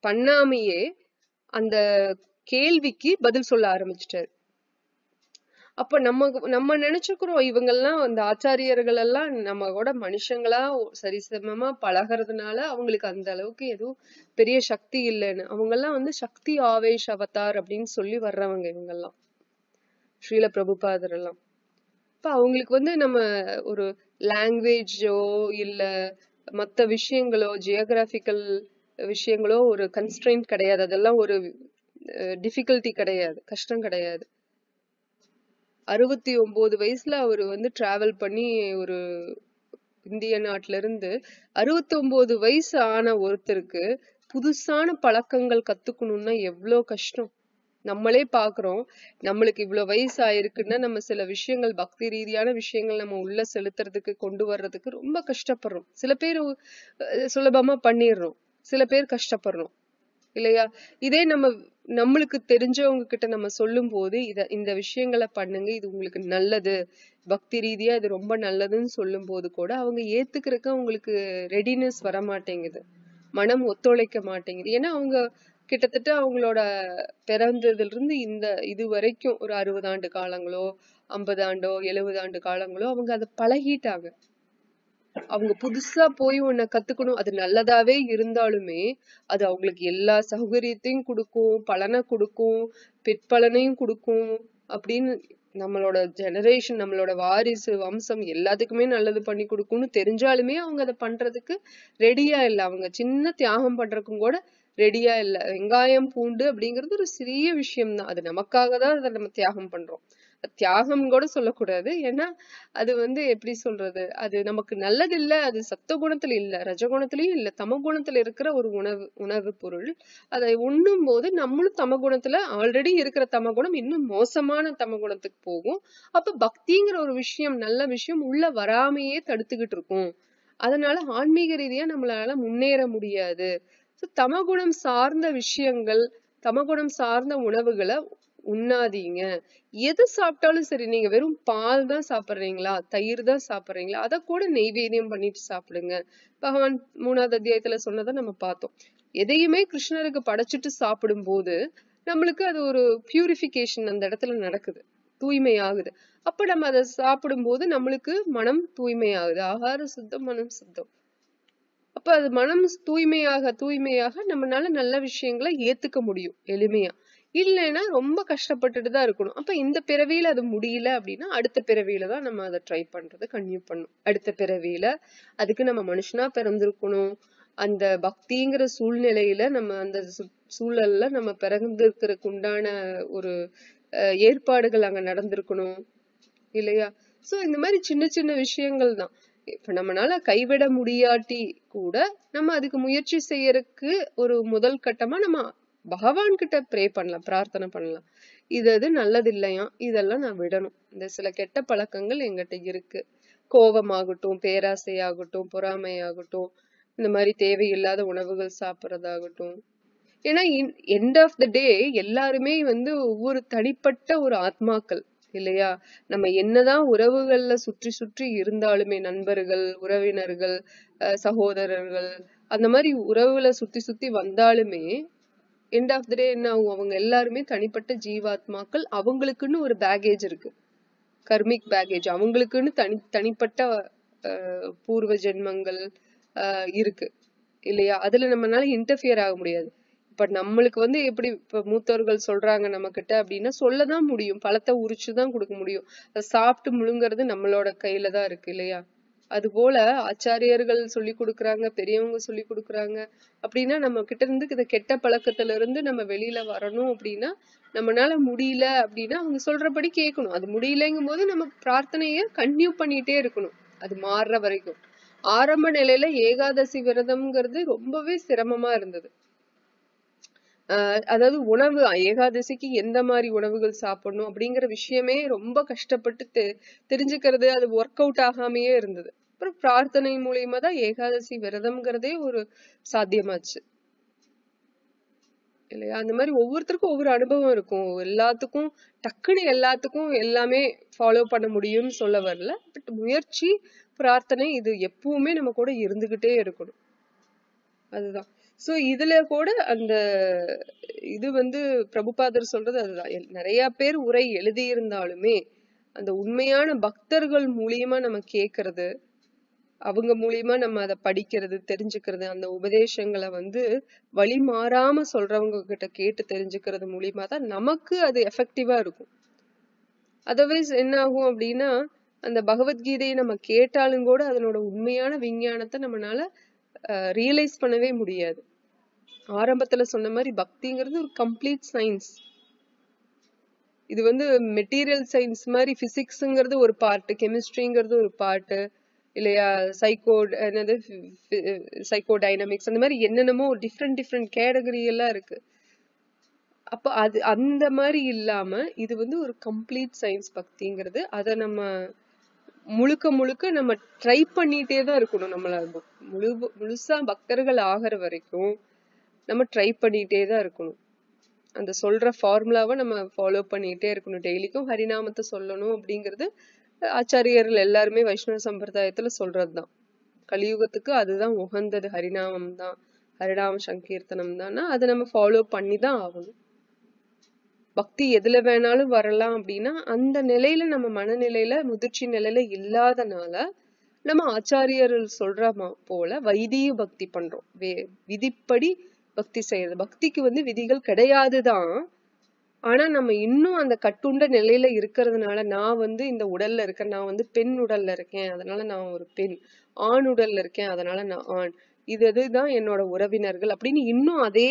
A: பண்ணாமையே அந்த கேள்விக்கு பதில் சொல்ல ஆரம்பிச்சிட்டாரு. அப்ப நம்ம நினைச்சுக்கிறோம் இவங்கெல்லாம் அந்த ஆச்சாரியர்கள் எல்லாம் நம்ம கூட மனுஷங்களா சரிசமமா பழகிறதுனால அவங்களுக்கு அந்த அளவுக்கு எதுவும் பெரிய சக்தி இல்லைன்னு. அவங்க எல்லாம் வந்து சக்தி ஆவேஷ் அவதார் அப்படின்னு சொல்லி வர்றவங்க இவங்கெல்லாம், ஸ்ரீல பிரபுபாதர் எல்லாம். இப்ப அவங்களுக்கு வந்து நம்ம ஒரு லாங்குவேஜோ இல்ல மத்த விஷயங்களோ ஜியோகிராபிக்கல் விஷயங்களோ ஒரு கன்ஸ்ட்ரெயின்ட் கிடையாது. அதெல்லாம் ஒரு டிஃபிகல்ட்டி கிடையாது, கஷ்டம் கிடையாது. 69 வயசுல அவர் வந்து டிராவல் பண்ணி ஒரு இந்திய நாட்டுல இருந்து 69 வயசு ஆன ஒருத்தருக்கு புதுசான பழக்கங்கள் கத்துக்கணும்னா எவ்வளவு கஷ்டம். நம்மளே பாக்குறோம், நம்மளுக்கு இவ்வளவு வயசு ஆயிருக்குன்னா நம்ம சில விஷயங்கள் பக்தி ரீதியான விஷயங்கள் நம்ம உள்ள செலுத்துறதுக்கு கொண்டு வர்றதுக்கு ரொம்ப கஷ்டப்படுறோம். சில பேர் சுலபமா பண்ணிடுறோம், சில பேர் கஷ்டப்படுறோம் இல்லையா? இதே நம்மளுக்கு தெரிஞ்சவங்க கிட்ட நம்ம சொல்லும் போது இந்த விஷயங்களை பண்ணுங்க, இது உங்களுக்கு நல்லது, பக்தி ரீதியா இது ரொம்ப நல்லதுன்னு சொல்லும் போது கூட அவங்க ஏத்துக்கிறதுக்கு அவங்களுக்கு ரெடினஸ் வர மாட்டேங்குது, மனம் ஒத்துழைக்க மாட்டேங்குது. ஏன்னா அவங்க கிட்டத்தட்ட அவங்களோட பிறந்ததுல இருந்து இது வரைக்கும் ஒரு 60 ஆண்டு காலங்களோ 50 ஆண்டோ 70 ஆண்டு காலங்களோ அவங்க அதை பழகிட்டாங்க. அவங்க புதுசா போய் ஒன்ன கத்துக்கணும், அது நல்லதாவே இருந்தாலுமே அது அவங்களுக்கு எல்லா சௌகரியத்தையும் கொடுக்கும், பலனை கொடுக்கும், பிற்பலனையும் கொடுக்கும் அப்படின்னு நம்மளோட ஜெனரேஷன், நம்மளோட வாரிசு வம்சம் எல்லாத்துக்குமே நல்லது பண்ணி கொடுக்கும்னு தெரிஞ்சாலுமே அவங்க அதை பண்றதுக்கு ரெடியா இல்லை. அவங்க சின்ன தியாகம் பண்றதுக்கும் கூட ரெடியா இல்லை. வெங்காயம் பூண்டு அப்படிங்கிறது ஒரு சிறிய விஷயம்தான், அது நமக்காக தான் அதை நம்ம தியாகம் பண்றோம். தியாகம் கூட சொல்லக்கூடாது, ஏன்னா அது வந்து எப்படி சொல்றது, அது நமக்கு நல்லது இல்ல, அது சத்த குணத்துல இல்ல, ரஜகுணத்திலயும் இல்ல, தம குணத்துல இருக்கிற ஒரு உணவு பொருள். அதை உண்ணும் போது நம்மளும் தம குணத்துல ஆல்ரெடி இருக்கிற தம குணம் இன்னும் மோசமான தம குணத்துக்கு போகும். அப்ப பக்திங்கிற ஒரு விஷயம், நல்ல விஷயம் உள்ள வராமையே தடுத்துக்கிட்டு இருக்கும். அதனால ஆன்மீக ரீதியா நம்மளால முன்னேற முடியாது. தமகுணம் சார்ந்த விஷயங்கள், தமகுணம் சார்ந்த உணவுகளை உண்ணாதீங்க. எது சாப்பிட்டாலும் சரி, நீங்க வெறும் பால் தான் சாப்பிடுறீங்களா, தயிர் தான் சாப்பிடுறீங்களா, அத கூட நெய்வேத்தியம் பண்ணிட்டு சாப்பிடுங்க. பகவான் 3வது அத்தியாயத்துல சொன்னதை நம்ம பார்த்தோம். எதையுமே கிருஷ்ணருக்கு படைச்சிட்டு சாப்பிடும் போது நம்மளுக்கு அது ஒரு பியூரிபிகேஷன் அந்த இடத்துல நடக்குது, தூய்மை ஆகுது. அப்ப நம்ம அதை சாப்பிடும் போது நம்மளுக்கு மனம் தூய்மையாகுது. ஆகார சுத்தம், மனம் சுத்தம். அப்ப அது மனம் தூய்மையாக நம்மளால நல்ல விஷயங்களை ஏத்துக்க முடியும் எளிமையா. இல்லைன்னா ரொம்ப கஷ்டப்பட்டுட்டு தான் இருக்கணும். அப்ப இந்த பிறவியில அது முடியல அப்படின்னா அடுத்த பிறவியில தான் நம்ம அதை ட்ரை பண்றது கன்டினியூ பண்ணும். அடுத்த பிறவியில அதுக்கு நம்ம மனுஷனா பிறந்திருக்கணும். அந்த பக்திங்கிற சூழ்நிலையில நம்ம அந்த சூழல்ல நம்ம பிறந்திருக்கிறதுக்கு உண்டான ஒரு ஏற்பாடுகள் அங்க நடந்திருக்கணும் இல்லையா? சோ இந்த மாதிரி சின்ன சின்ன விஷயங்கள் தான். இப்ப நம்மளால கைவிட முடியாட்டி கூட நம்ம அதுக்கு முயற்சி செய்யறதுக்கு ஒரு முதல் கட்டமா நம்ம பகவான் கிட்ட ப்ரே பண்ணலாம், பிரார்த்தனை பண்ணலாம். இது நல்லது இல்லையா, இதெல்லாம் நான் விடணும், இந்த சில கெட்ட பழக்கங்கள் எங்கிட்ட இருக்கு, கோபமாகட்டும், பேராசையாகட்டும், பொறாமையாகட்டும், இந்த மாதிரி தேவையில்லாத உணவுகள் சாப்பிட்றதாகட்டும். ஏன்னா எண்ட் ஆஃப் த டே எல்லாருமே வந்து ஒவ்வொரு தனிப்பட்ட ஒரு ஆத்மாக்கள் இல்லையா? நம்ம என்னதான் உறவுகள்ல சுற்றி சுற்றி இருந்தாலுமே, நண்பர்கள், உறவினர்கள், சகோதரர்கள், அந்த மாதிரி உறவுகளை சுத்தி சுத்தி வந்தாலுமே எண்ட் ஆஃப் த டே என்ன ஆகும், அவங்க எல்லாருமே தனிப்பட்ட ஜீவாத்மாக்கள். அவங்களுக்குன்னு ஒரு பேகேஜ் இருக்கு, கர்மிக் பேகேஜ். அவங்களுக்குன்னு தனிப்பட்ட பூர்வ ஜென்மங்கள் இருக்கு இல்லையா? அதுல நம்மளால இன்டர்ஃபியர் ஆக முடியாது. இப்ப நம்மளுக்கு வந்து எப்படி இப்ப மூத்தவர்கள் சொல்றாங்க நம்ம கிட்ட அப்படின்னா சொல்லதான் முடியும், பழத்தை உரிச்சுதான் கொடுக்க முடியும். அதை சாப்பிட்டு முழுங்குறது நம்மளோட கையில தான் இருக்கு இல்லையா? அது போல ஆச்சாரியர்கள் சொல்லி கொடுக்குறாங்க, பெரியவங்க சொல்லி கொடுக்குறாங்க அப்படின்னா நம்ம கிட்ட இருந்து இந்த கெட்ட பழக்கத்துல இருந்து நம்ம வெளியில வரணும் அப்படின்னா நம்மளால முடியல அப்படின்னா அவங்க சொல்றபடி கேட்கணும். அது முடியலைங்கும் போது நம்ம பிரார்த்தனைய கன்டினியூ பண்ணிட்டே இருக்கணும், அது மாறுற வரைக்கும். ஆரம்ப நிலையில ஏகாதசி விரதம்ங்கிறது ரொம்பவே சிரமமா இருந்தது. அதாவது உணவு, ஏகாதசிக்கு எந்த மாதிரி உணவுகள் சாப்பிடணும் அப்படிங்கிற விஷயமே ரொம்ப கஷ்டப்பட்டு தெரிஞ்சுக்கிறது, அது ஒர்க் அவுட் ஆகாமையே இருந்தது. அப்புறம் பிரார்த்தனை மூலியமா தான் ஏகாதசி விரதம்ங்கிறதே ஒரு சாத்தியமாச்சு இல்லையா? அந்த மாதிரி ஒவ்வொருத்தருக்கும் ஒவ்வொரு அனுபவம் இருக்கும். எல்லாத்துக்கும் டக்குன்னு எல்லாத்துக்கும் எல்லாமே ஃபாலோ பண்ண முடியும்னு சொல்ல வரல. பட் முயற்சி, பிரார்த்தனை இது எப்பவுமே நம்ம கூட இருந்துகிட்டே இருக்கணும். அதுதான். சோ இதுல கூட அந்த இது பிரபுபாதர் சொல்றது அதுதான். நிறைய பேர் உரை எழுதியிருந்தாலுமே அந்த உண்மையான பக்தர்கள் மூலியமா நம்ம கேக்குறது, அவங்க மூலியமா நம்ம அதை படிக்கிறது, தெரிஞ்சுக்கிறது, அந்த உபதேசங்களை வழி மாறாம சொல்றவங்க கிட்ட கேட்டு தெரிஞ்சுக்கிறது மூலியமா தான் நமக்கு அது எஃபெக்டிவா இருக்கும். அதர்வைஸ் என்ன ஆகும் அப்படின்னா, அந்த பகவத்கீதையை நம்ம கேட்டாலும் கூட அதனோட உண்மையான விஞ்ஞானத்தை நம்மளால ரியலைஸ் பண்ணவே முடியாது. ஆரம்பத்துல சொன்ன மாதிரி பக்திங்கிறது ஒரு கம்ப்ளீட் சயின்ஸ். இது மெட்டீரியல் சயின்ஸ் மாதிரி பிசிக்ஸ்ங்கிறது ஒரு பார்ட், கெமிஸ்ட்ரிங்கிறது ஒரு பார்ட் இல்லையா, சைக்கோ டைனமிக்ஸ், அந்த மாதிரி என்னென்னமோ டிஃப்ரெண்ட் கேட்டகரி எல்லாம் இருக்கு. அப்ப அது அந்த மாதிரி இல்லாம இது ஒரு கம்ப்ளீட் சயின்ஸ் பக்திங்கிறது. அதை நம்ம முழுக்க நம்ம ட்ரை பண்ணிட்டே தான் இருக்கணும். நம்மள முழுசா பக்தர்கள் ஆகிற வரைக்கும் நம்ம ட்ரை பண்ணிட்டே தான் இருக்கணும். அந்த சொல்ற ஃபார்முலாவை நம்ம ஃபாலோ பண்ணிட்டே இருக்கணும். டெய்லிக்கும் ஹரிநாமத்தை சொல்லணும் அப்படிங்கிறது ஆச்சாரியர்கள் எல்லாருமே வைஷ்ணவ சம்பிரதாயத்துல சொல்றதுதான். கலியுகத்துக்கு அதுதான் உகந்தது, ஹரிநாமம் தான், ஹரிநாம சங்கீர்த்தனம் தான். அதை நம்ம ஃபாலோ பண்ணி தான் ஆகணும். பக்தி எதுல வேணாலும் வரலாம் அப்படின்னா அந்த நிலையில நம்ம மனநிலையில முதிர்ச்சி நிலையில இல்லாதனால நம்ம ஆச்சாரியர்கள் சொல்ற போல வைதிக பக்தி பண்றோம். விதிப்படி பக்தி செய்யறது. பக்திக்கு விதிகள் கிடையாதுதான். ஆனா நம்ம இன்னும் அந்த கட்டுண்ட நிலையில இருக்கிறதுனால, நான் இந்த உடல்ல இருக்கேன், நான் பெண் உடல்ல இருக்கேன் அதனால நான் ஒரு பெண், ஆண் உடல்ல இருக்கேன் அதனால நான் ஆண், இதுதான் என்னோட உறவினர்கள் அப்படின்னு இன்னும் அதே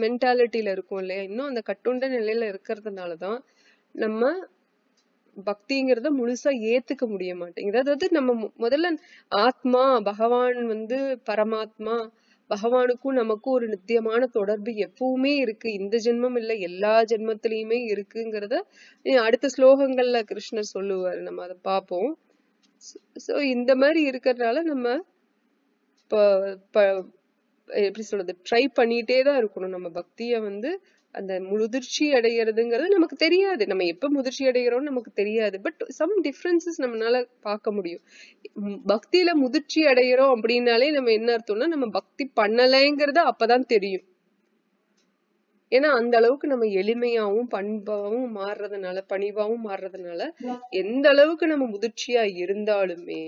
A: மென்டாலிட்டியில இருக்கும் இல்லையா? இன்னும் அந்த கட்டுண்ட நிலையில இருக்கிறதுனாலதான் நம்ம பக்திங்கிறத முழுசா ஏத்துக்க முடிய மாட்டேங்குது. அதாவது நம்ம முதல்ல ஆத்மா, பகவான் பரமாத்மா, பகவானுக்கும் நமக்கும் ஒரு நித்தியமான தொடர்பு எப்பவுமே இருக்கு. இந்த ஜென்மம் இல்ல, எல்லா ஜென்மத்திலயுமே இருக்குங்கிறத அடுத்த ஸ்லோகங்கள்ல கிருஷ்ணர் சொல்லுவாரு. நம்ம அதை பார்ப்போம். சோ இந்த மாதிரி இருக்கிறதுனால நம்ம எப்படி சொல்றது, ட்ரை பண்ணிட்டே தான் இருக்கணும். நம்ம பக்திய அந்த முதிர்ச்சி அடைகிறதுங்கிறது நமக்கு தெரியாது. நம்ம எப்ப முதிர்ச்சி அடைகிறோம்னு நமக்கு தெரியாது. பட் சம் டிஃபரன்சஸ் நம்மளால பார்க்க முடியும். பக்தியில முதிர்ச்சி அடைகிறோம் அப்படின்னாலே நம்ம என்ன அர்த்தம்னா, நம்ம பக்தி பண்ணலைங்கிறது அப்பதான் தெரியும். ஏன்னா அந்த அளவுக்கு நம்ம எளிமையாவும் பண்பாவும் மாறுறதுனால, பணிவாவும் மாறுறதுனால, எந்த அளவுக்கு நம்ம முதிர்ச்சியா இருந்தாலுமே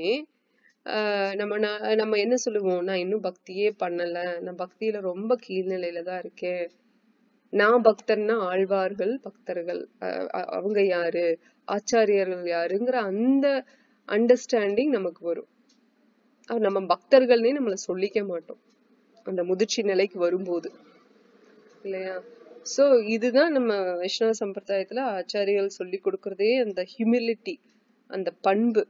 A: நம்ம என்ன சொல்லுவோம், நான் இன்னும் பக்தியே பண்ணல, நான் பக்தியில ரொம்ப கீழ்நிலையில தான் இருக்கேன், நான் பக்தர்னா ஆழ்வார்கள் பக்தர்கள், அவங்க யாரு, ஆச்சாரியர்கள் யாருங்கிற அந்த அண்டர்ஸ்டாண்டிங் நமக்கு வரும். நம்ம பக்தர்கள்னே நம்மள சொல்லிக்க மாட்டோம் அந்த முதிர்ச்சி நிலைக்கு வரும்போது இல்லையா? சோ இதுதான் நம்ம வைஷ்ணவ சம்பிரதாயத்துல ஆச்சாரியர்கள் சொல்லி கொடுக்கறதே, அந்த ஹியூமிலிட்டி, அந்த பண்பு.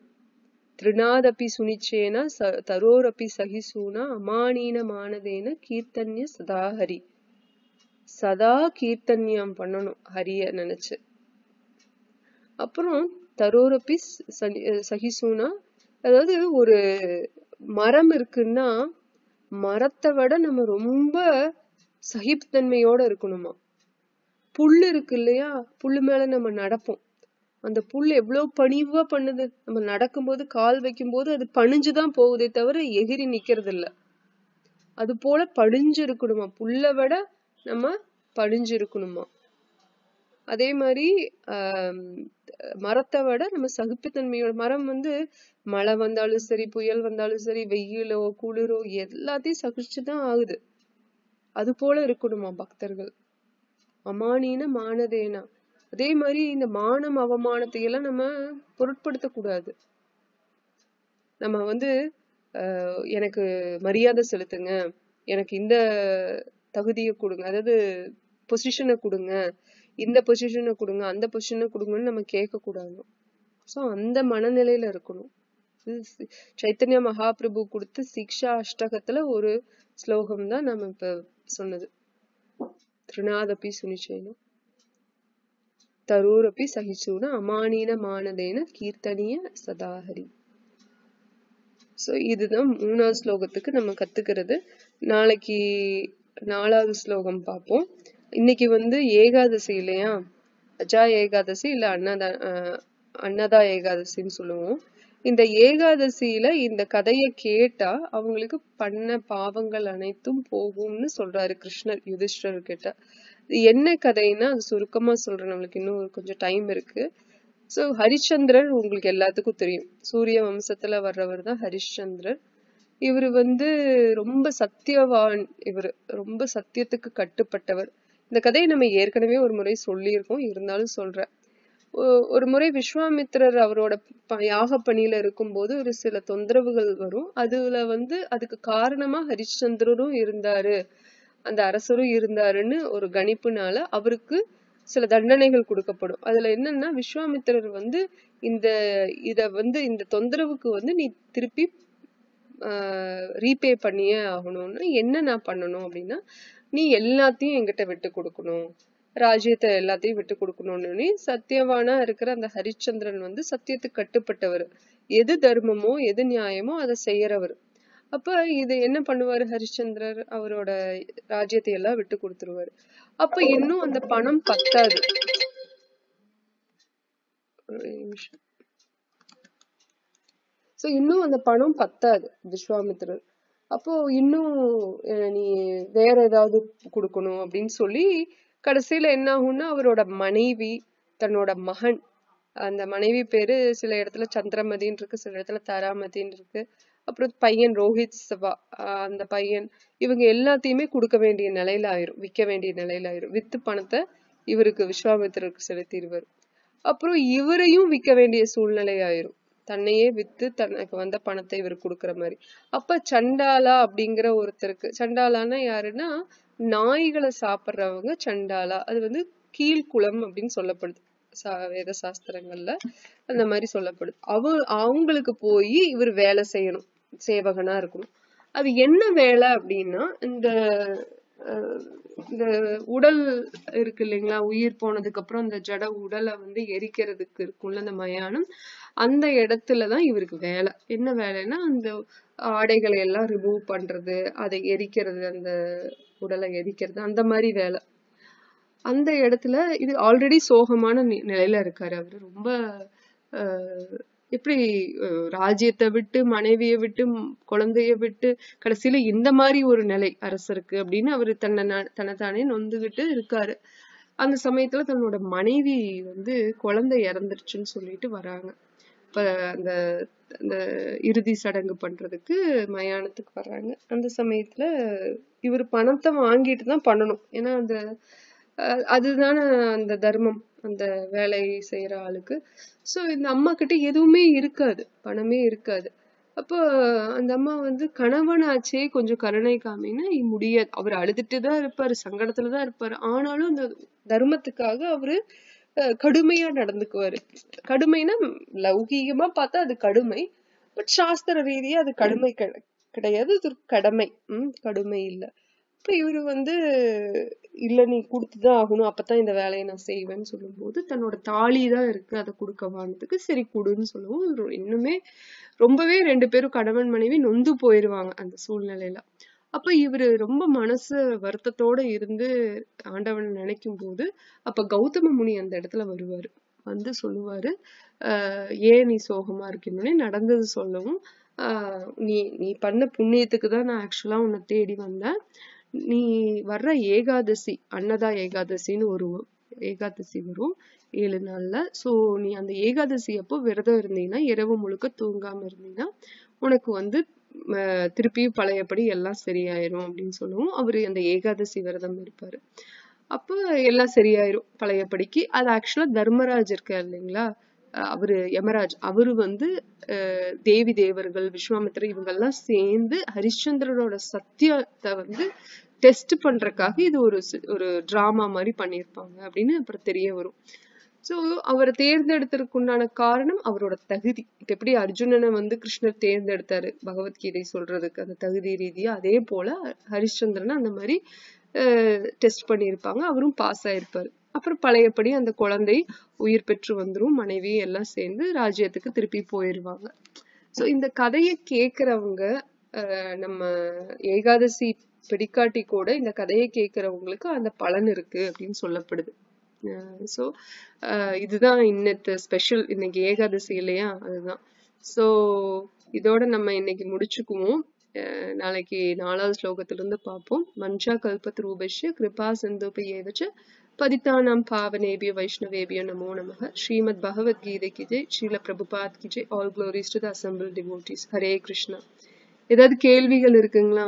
A: திருநாதபி சுனிச்சேனா தரோரபி சகிசூனா அமானீன மானதேன கீர்த்தன்ய சதாஹரி. சதா கீர்த்தன்யம் பண்ணணும் ஹரிய நினைச்சு. அப்புறம் தரோரபி சகிசூனா, அதாவது ஒரு மரம் இருக்குன்னா மரத்தை விட நம்ம ரொம்ப சகிப்புத்தன்மையோட இருக்கணுமா. புல்லு இருக்கு இல்லையா, புல்லு மேல நம்ம நடப்போம், அந்த புல் எவ்வளவு பணிவா பண்ணுது. நம்ம நடக்கும்போது கால் வைக்கும் போது அது பணிஞ்சுதான் போகுதே தவிர எகிரி நிக்கிறது இல்ல. அது போல பணிஞ்சு இருக்கணுமா, புல்ல விட நம்ம பணிஞ்சு இருக்கணுமா. அதே மாதிரி மரத்தை விட நம்ம சகிப்புத்தன்மையோட, மரம் மழை வந்தாலும் சரி, புயல் வந்தாலும் சரி, வெயிலோ குளிரோ எல்லாத்தையும் சகிச்சுதான் ஆகுது. அது போல இருக்கணுமா பக்தர்கள். அமானீன மானதேனா, அதே மாதிரி இந்த மானம் அவமானத்தை எல்லாம் நம்ம பொருட்படுத்த கூடாது. நம்ம எனக்கு மரியாதை செலுத்துங்க, எனக்கு இந்த தகுதியை கொடுங்க, அதாவது பொசிஷனை கொடுங்க, இந்த பொசிஷனை கொடுங்க, அந்த பொசிஷனை கொடுங்கன்னு நம்ம கேட்க கூடாது. சோ அந்த மனநிலையில இருக்கணும். சைத்தன்ய மகாபிரபு கொடுத்த சிக்ஷா அஷ்டகத்துல ஒரு ஸ்லோகம் தான் நம்ம இப்ப சொன்னது. திருநாதபி சுனிச்சேன தரோரபி சகிசூன அமானீன மானதேன கீர்த்தனிய சதாஹரி. சோ இதுதான் 3வது ஸ்லோகத்துக்கு நம்ம கத்துக்கிறது. நாளைக்கு 4வது ஸ்லோகம் பார்ப்போம். இன்னைக்கு வந்து ஏகாதசி இல்லையா, அஜா ஏகாதசி இல்ல அன்னதா ஏகாதசின்னு சொல்லுவோம். இந்த ஏகாதசியில இந்த கதையை கேட்டா அவங்களுக்கு பண்ண பாவங்கள் அனைத்தும் போகும்னு சொல்றாரு கிருஷ்ணர் யுதிஷ்டர் கிட்ட. என்ன கதைன்னா அது சுருக்கமா சொல்றேன், நம்மளுக்கு இன்னும் கொஞ்சம் டைம் இருக்கு. சோ ஹரிச்சந்திரர் உங்களுக்கு எல்லாத்துக்கும் தெரியும், சூரிய வம்சத்துல வர்றவர் தான் ஹரிச்சந்திரர். இவரு வந்து ரொம்ப சத்தியவான், இவரு ரொம்ப சத்தியத்துக்கு கட்டுப்பட்டவர். இந்த கதையை நம்ம ஏற்கனவே ஒரு முறை சொல்லியிருக்கோம், இருந்தாலும் சொல்றேன். ஒரு முறை விஸ்வாமித்திரர் அவரோட யாக பணியில இருக்கும்போது ஒரு சில தொந்தரவுகள் வரும். அதுல வந்து அதுக்கு காரணமா ஹரிச்சந்திரரும் இருந்தாரு, அந்த அரசரும் இருந்தாருன்னு ஒரு கணிப்புனால அவருக்கு சில தண்டனைகள் கொடுக்கப்படும். அதுல என்னன்னா விஸ்வாமித்திரர் வந்து இந்த தொந்தரவுக்கு வந்து நீ திருப்பி ரீபே பண்ணியே ஆகணும்னு என்ன நான் பண்ணணும் அப்படின்னா, நீ எல்லாத்தையும் என்கிட்ட விட்டு கொடுக்கணும், ராஜ்யத்தை எல்லாத்தையும் விட்டு கொடுக்கணும்னு. சத்தியவானா இருக்கிற அந்த ஹரிச்சந்திரன் வந்து சத்தியத்துக்கு கட்டுப்பட்டவர், எது தர்மமோ எது நியாயமோ அதை செய்யறவர். அப்ப இது என்ன பண்ணுவாரு ஹரிச்சந்திரர், அவரோட ராஜ்யத்தை எல்லாம் விட்டு கொடுத்துருவாரு. அப்ப இன்னும் அந்த பணம் பத்தாது. சோ இன்னும் அந்த பணம் பத்தாது விஸ்வாமித்திரர். அப்போ இன்னும் நீ வேற ஏதாவது கொடுக்கணும் அப்படின்னு சொல்லி கடைசியில என்ன ஆகும்னா அவரோட மனைவி, தன்னோட மகன், அந்த மனைவி பேரு சில இடத்துல சந்திரமதின்னு இருக்கு, சில இடத்துல தாராமதின்னு இருக்கு, அப்புறம் பையன் ரோஹித் சபா, அந்த பையன், இவங்க எல்லாத்தையுமே கொடுக்க வேண்டிய நிலையில ஆயிரும், விற்க வேண்டிய நிலையில ஆயிரும். வித்து பணத்தை இவருக்கு விஸ்வாமித்திரருக்கு செலுத்திடுவார். அப்புறம் இவரையும் விற்க வேண்டிய சூழ்நிலை ஆயிரும், தன்னையே வித்து தனக்கு வந்த பணத்தை இவர் கொடுக்குற மாதிரி. அப்ப சண்டாலா அப்படிங்கிற ஒருத்தருக்கு, சண்டாலான்னா யாருன்னா நாய்களை சாப்பிடுறவங்க சண்டாலா, அது வந்து கீழ்குளம் அப்படின்னு சொல்லப்படுது வேத சாஸ்திரங்கள்ல, அந்த மாதிரி சொல்லப்படுது. அவங்களுக்கு போய் இவர் வேலை செய்யணும், சேவகனா இருக்கணும். அது என்ன வேலை அப்படின்னா, இந்த உடல் இருக்கு இல்லைங்களா, உயிர் போனதுக்கு அப்புறம் இந்த ஜட உடலை வந்து எரிக்கிறதுக்கு இருக்கும்ல அந்த மயானம், அந்த இடத்துலதான் இவருக்கு வேலை. என்ன வேலைன்னா அந்த ஆடைகளை எல்லாம் ரிமூவ் பண்றது, அதை எரிக்கிறது, அந்த உடலை எரிக்கிறது, அந்த மாதிரி வேலை. அந்த இடத்துல இது ஆல்ரெடி சோகமான நிலையில இருக்காரு அவரு. ரொம்ப எப்படி ராஜ்யத்தை விட்டு, மனைவியை விட்டு, குழந்தைய விட்டு, கடைசியில இந்த மாதிரி ஒரு நிலை அரசருக்கு அப்படின்னு அவரு தன்னைத்தானே நொந்துகிட்டு இருக்காரு. அந்த சமயத்துல தன்னோட மனைவி வந்து குழந்தை இறந்துருச்சுன்னு சொல்லிட்டு வராங்க. இப்ப அந்த இறுதி சடங்கு பண்றதுக்கு மயானத்துக்கு வர்றாங்க. அந்த சமயத்துல இவர் பணத்தை வாங்கிட்டு தான் பண்ணணும், ஏன்னா அந்த அதுதானே அந்த தர்மம், அந்த வேலை செய்யற ஆளுக்கு. சோ இந்த அம்மா கிட்ட எதுவுமே இருக்காது, பணமே இருக்காது. அப்போ அந்த அம்மா வந்து கணவனாச்சே கொஞ்சம் கருணை காமின்னா முடியாது, அவர் அழுதுட்டுதான் இருப்பாரு, சங்கடத்துலதான் இருப்பாரு, ஆனாலும் அந்த தர்மத்துக்காக அவரு கடுமையா நடந்துக்குவாரு. கடுமைனா லௌகீகமா பார்த்தா அது கடுமை, பட் சாஸ்திர ரீதியா அது கடுமை கிடையாது, அது கடமை. கடுமை இல்ல. இப்ப இவரு வந்து இல்ல நீ கொடுத்துதான் ஆகணும், அப்பதான் இந்த வேலையை நான் செய்வேன்னு சொல்லும் போது, தன்னோட தாலிதான் இருக்கு அதை கொடுக்கவானதுக்கு சரி கொடுன்னு சொல்லவும், இன்னுமே ரொம்பவே 2 பேரும் கணவன் மனைவி நொந்து போயிருவாங்க அந்த சூழ்நிலையில. அப்ப இவரு ரொம்ப மனசு வருத்தத்தோட இருந்து ஆண்டவன் நினைக்கும் போது, அப்ப கௌதம முனி அந்த இடத்துல வருவாரு, வந்து சொல்லுவாரு, ஏன் நீ சோகமா இருக்கீங்கன்னு நடந்தது சொல்லவும், நீ பண்ண புண்ணியத்துக்குதான் நான் ஆக்சுவலா உன்னை தேடி வந்தேன். நீ வர்ற ஏகாதசி, அன்னதா ஏகாதசின்னு ஒரு ஏகாதசி வரும் 7 நாள்ல. சோ நீ அந்த ஏகாதசி அப்போ விரதம் இருந்தீங்கன்னா, இரவு முழுக்க தூங்காம இருந்தீங்கன்னா உனக்கு வந்து திருப்பியும் பழையபடி எல்லாம் சரியாயிரும் அப்படின்னு சொல்லுவோம். அவரு அந்த ஏகாதசி விரதம் இருப்பாரு. அப்ப எல்லாம் சரியாயிரும் பழையபடிக்கு. அது ஆக்சுவலா தர்மராஜ் இருக்காரு இல்லைங்களா, அவரு யமராஜ், அவரு வந்து தேவி தேவர்கள், விஸ்வாமித்திரர் இவங்கெல்லாம் சேர்ந்து ஹரிச்சந்திரனோட சத்தியத்தை வந்து டெஸ்ட் பண்றதுக்காக இது ஒரு டிராமா மாதிரி பண்ணியிருப்பாங்க அப்படின்னு அப்புறம் தெரிய வரும். சோ அவரை தேர்ந்தெடுத்ததுக்கு உண்டான காரணம் அவரோட தகுதி. இப்ப எப்படி அர்ஜுனனை வந்து கிருஷ்ணர் தேர்ந்தெடுத்தாரு பகவத்கீதை சொல்றதுக்கு அந்த தகுதி ரீதியா, அதே போல ஹரிச்சந்திரனை அந்த மாதிரி டெஸ்ட் பண்ணியிருப்பாங்க, அவரும் பாஸ் ஆயிருப்பாரு. அப்புறம் பழையபடி அந்த குழந்தை உயிர் பெற்று வந்துரும், மனைவி எல்லாம் சேர்ந்து ராஜ்யத்துக்கு திருப்பி போயிருவாங்க. ஸோ இந்த கதையை கேட்கறவங்க நம்ம ஏகாதசி பிடிக்காட்டி கூட இந்த கதையை கேட்கறவங்களுக்கு அந்த பலன் இருக்கு அப்படின்னு சொல்லப்படுது. ஸோ இதுதான் இன்னத்து ஸ்பெஷல், இன்னைக்கு ஏகாதசி இல்லையா, அதுதான். ஸோ இதோட நம்ம இன்னைக்கு முடிச்சுக்குவோம். நாளைக்கு 4வது ஸ்லோகத்திலிருந்து பார்ப்போம். மஞ்சா கல்பத் ரூபஷ்ய கிருபா சிந்துபயேவச்ச பதித்தானாம் பாவனேபிய வைஷ்ணவேபிய நமோ நமः. ஸ்ரீமத் பகவத்கீதை கி ஜெய், ஸ்ரீல பிரபுபாத் கி Jai. All glories to the assemble devotees. Hare Krishna. ஏதாவது கேள்விகள் இருக்குங்களா?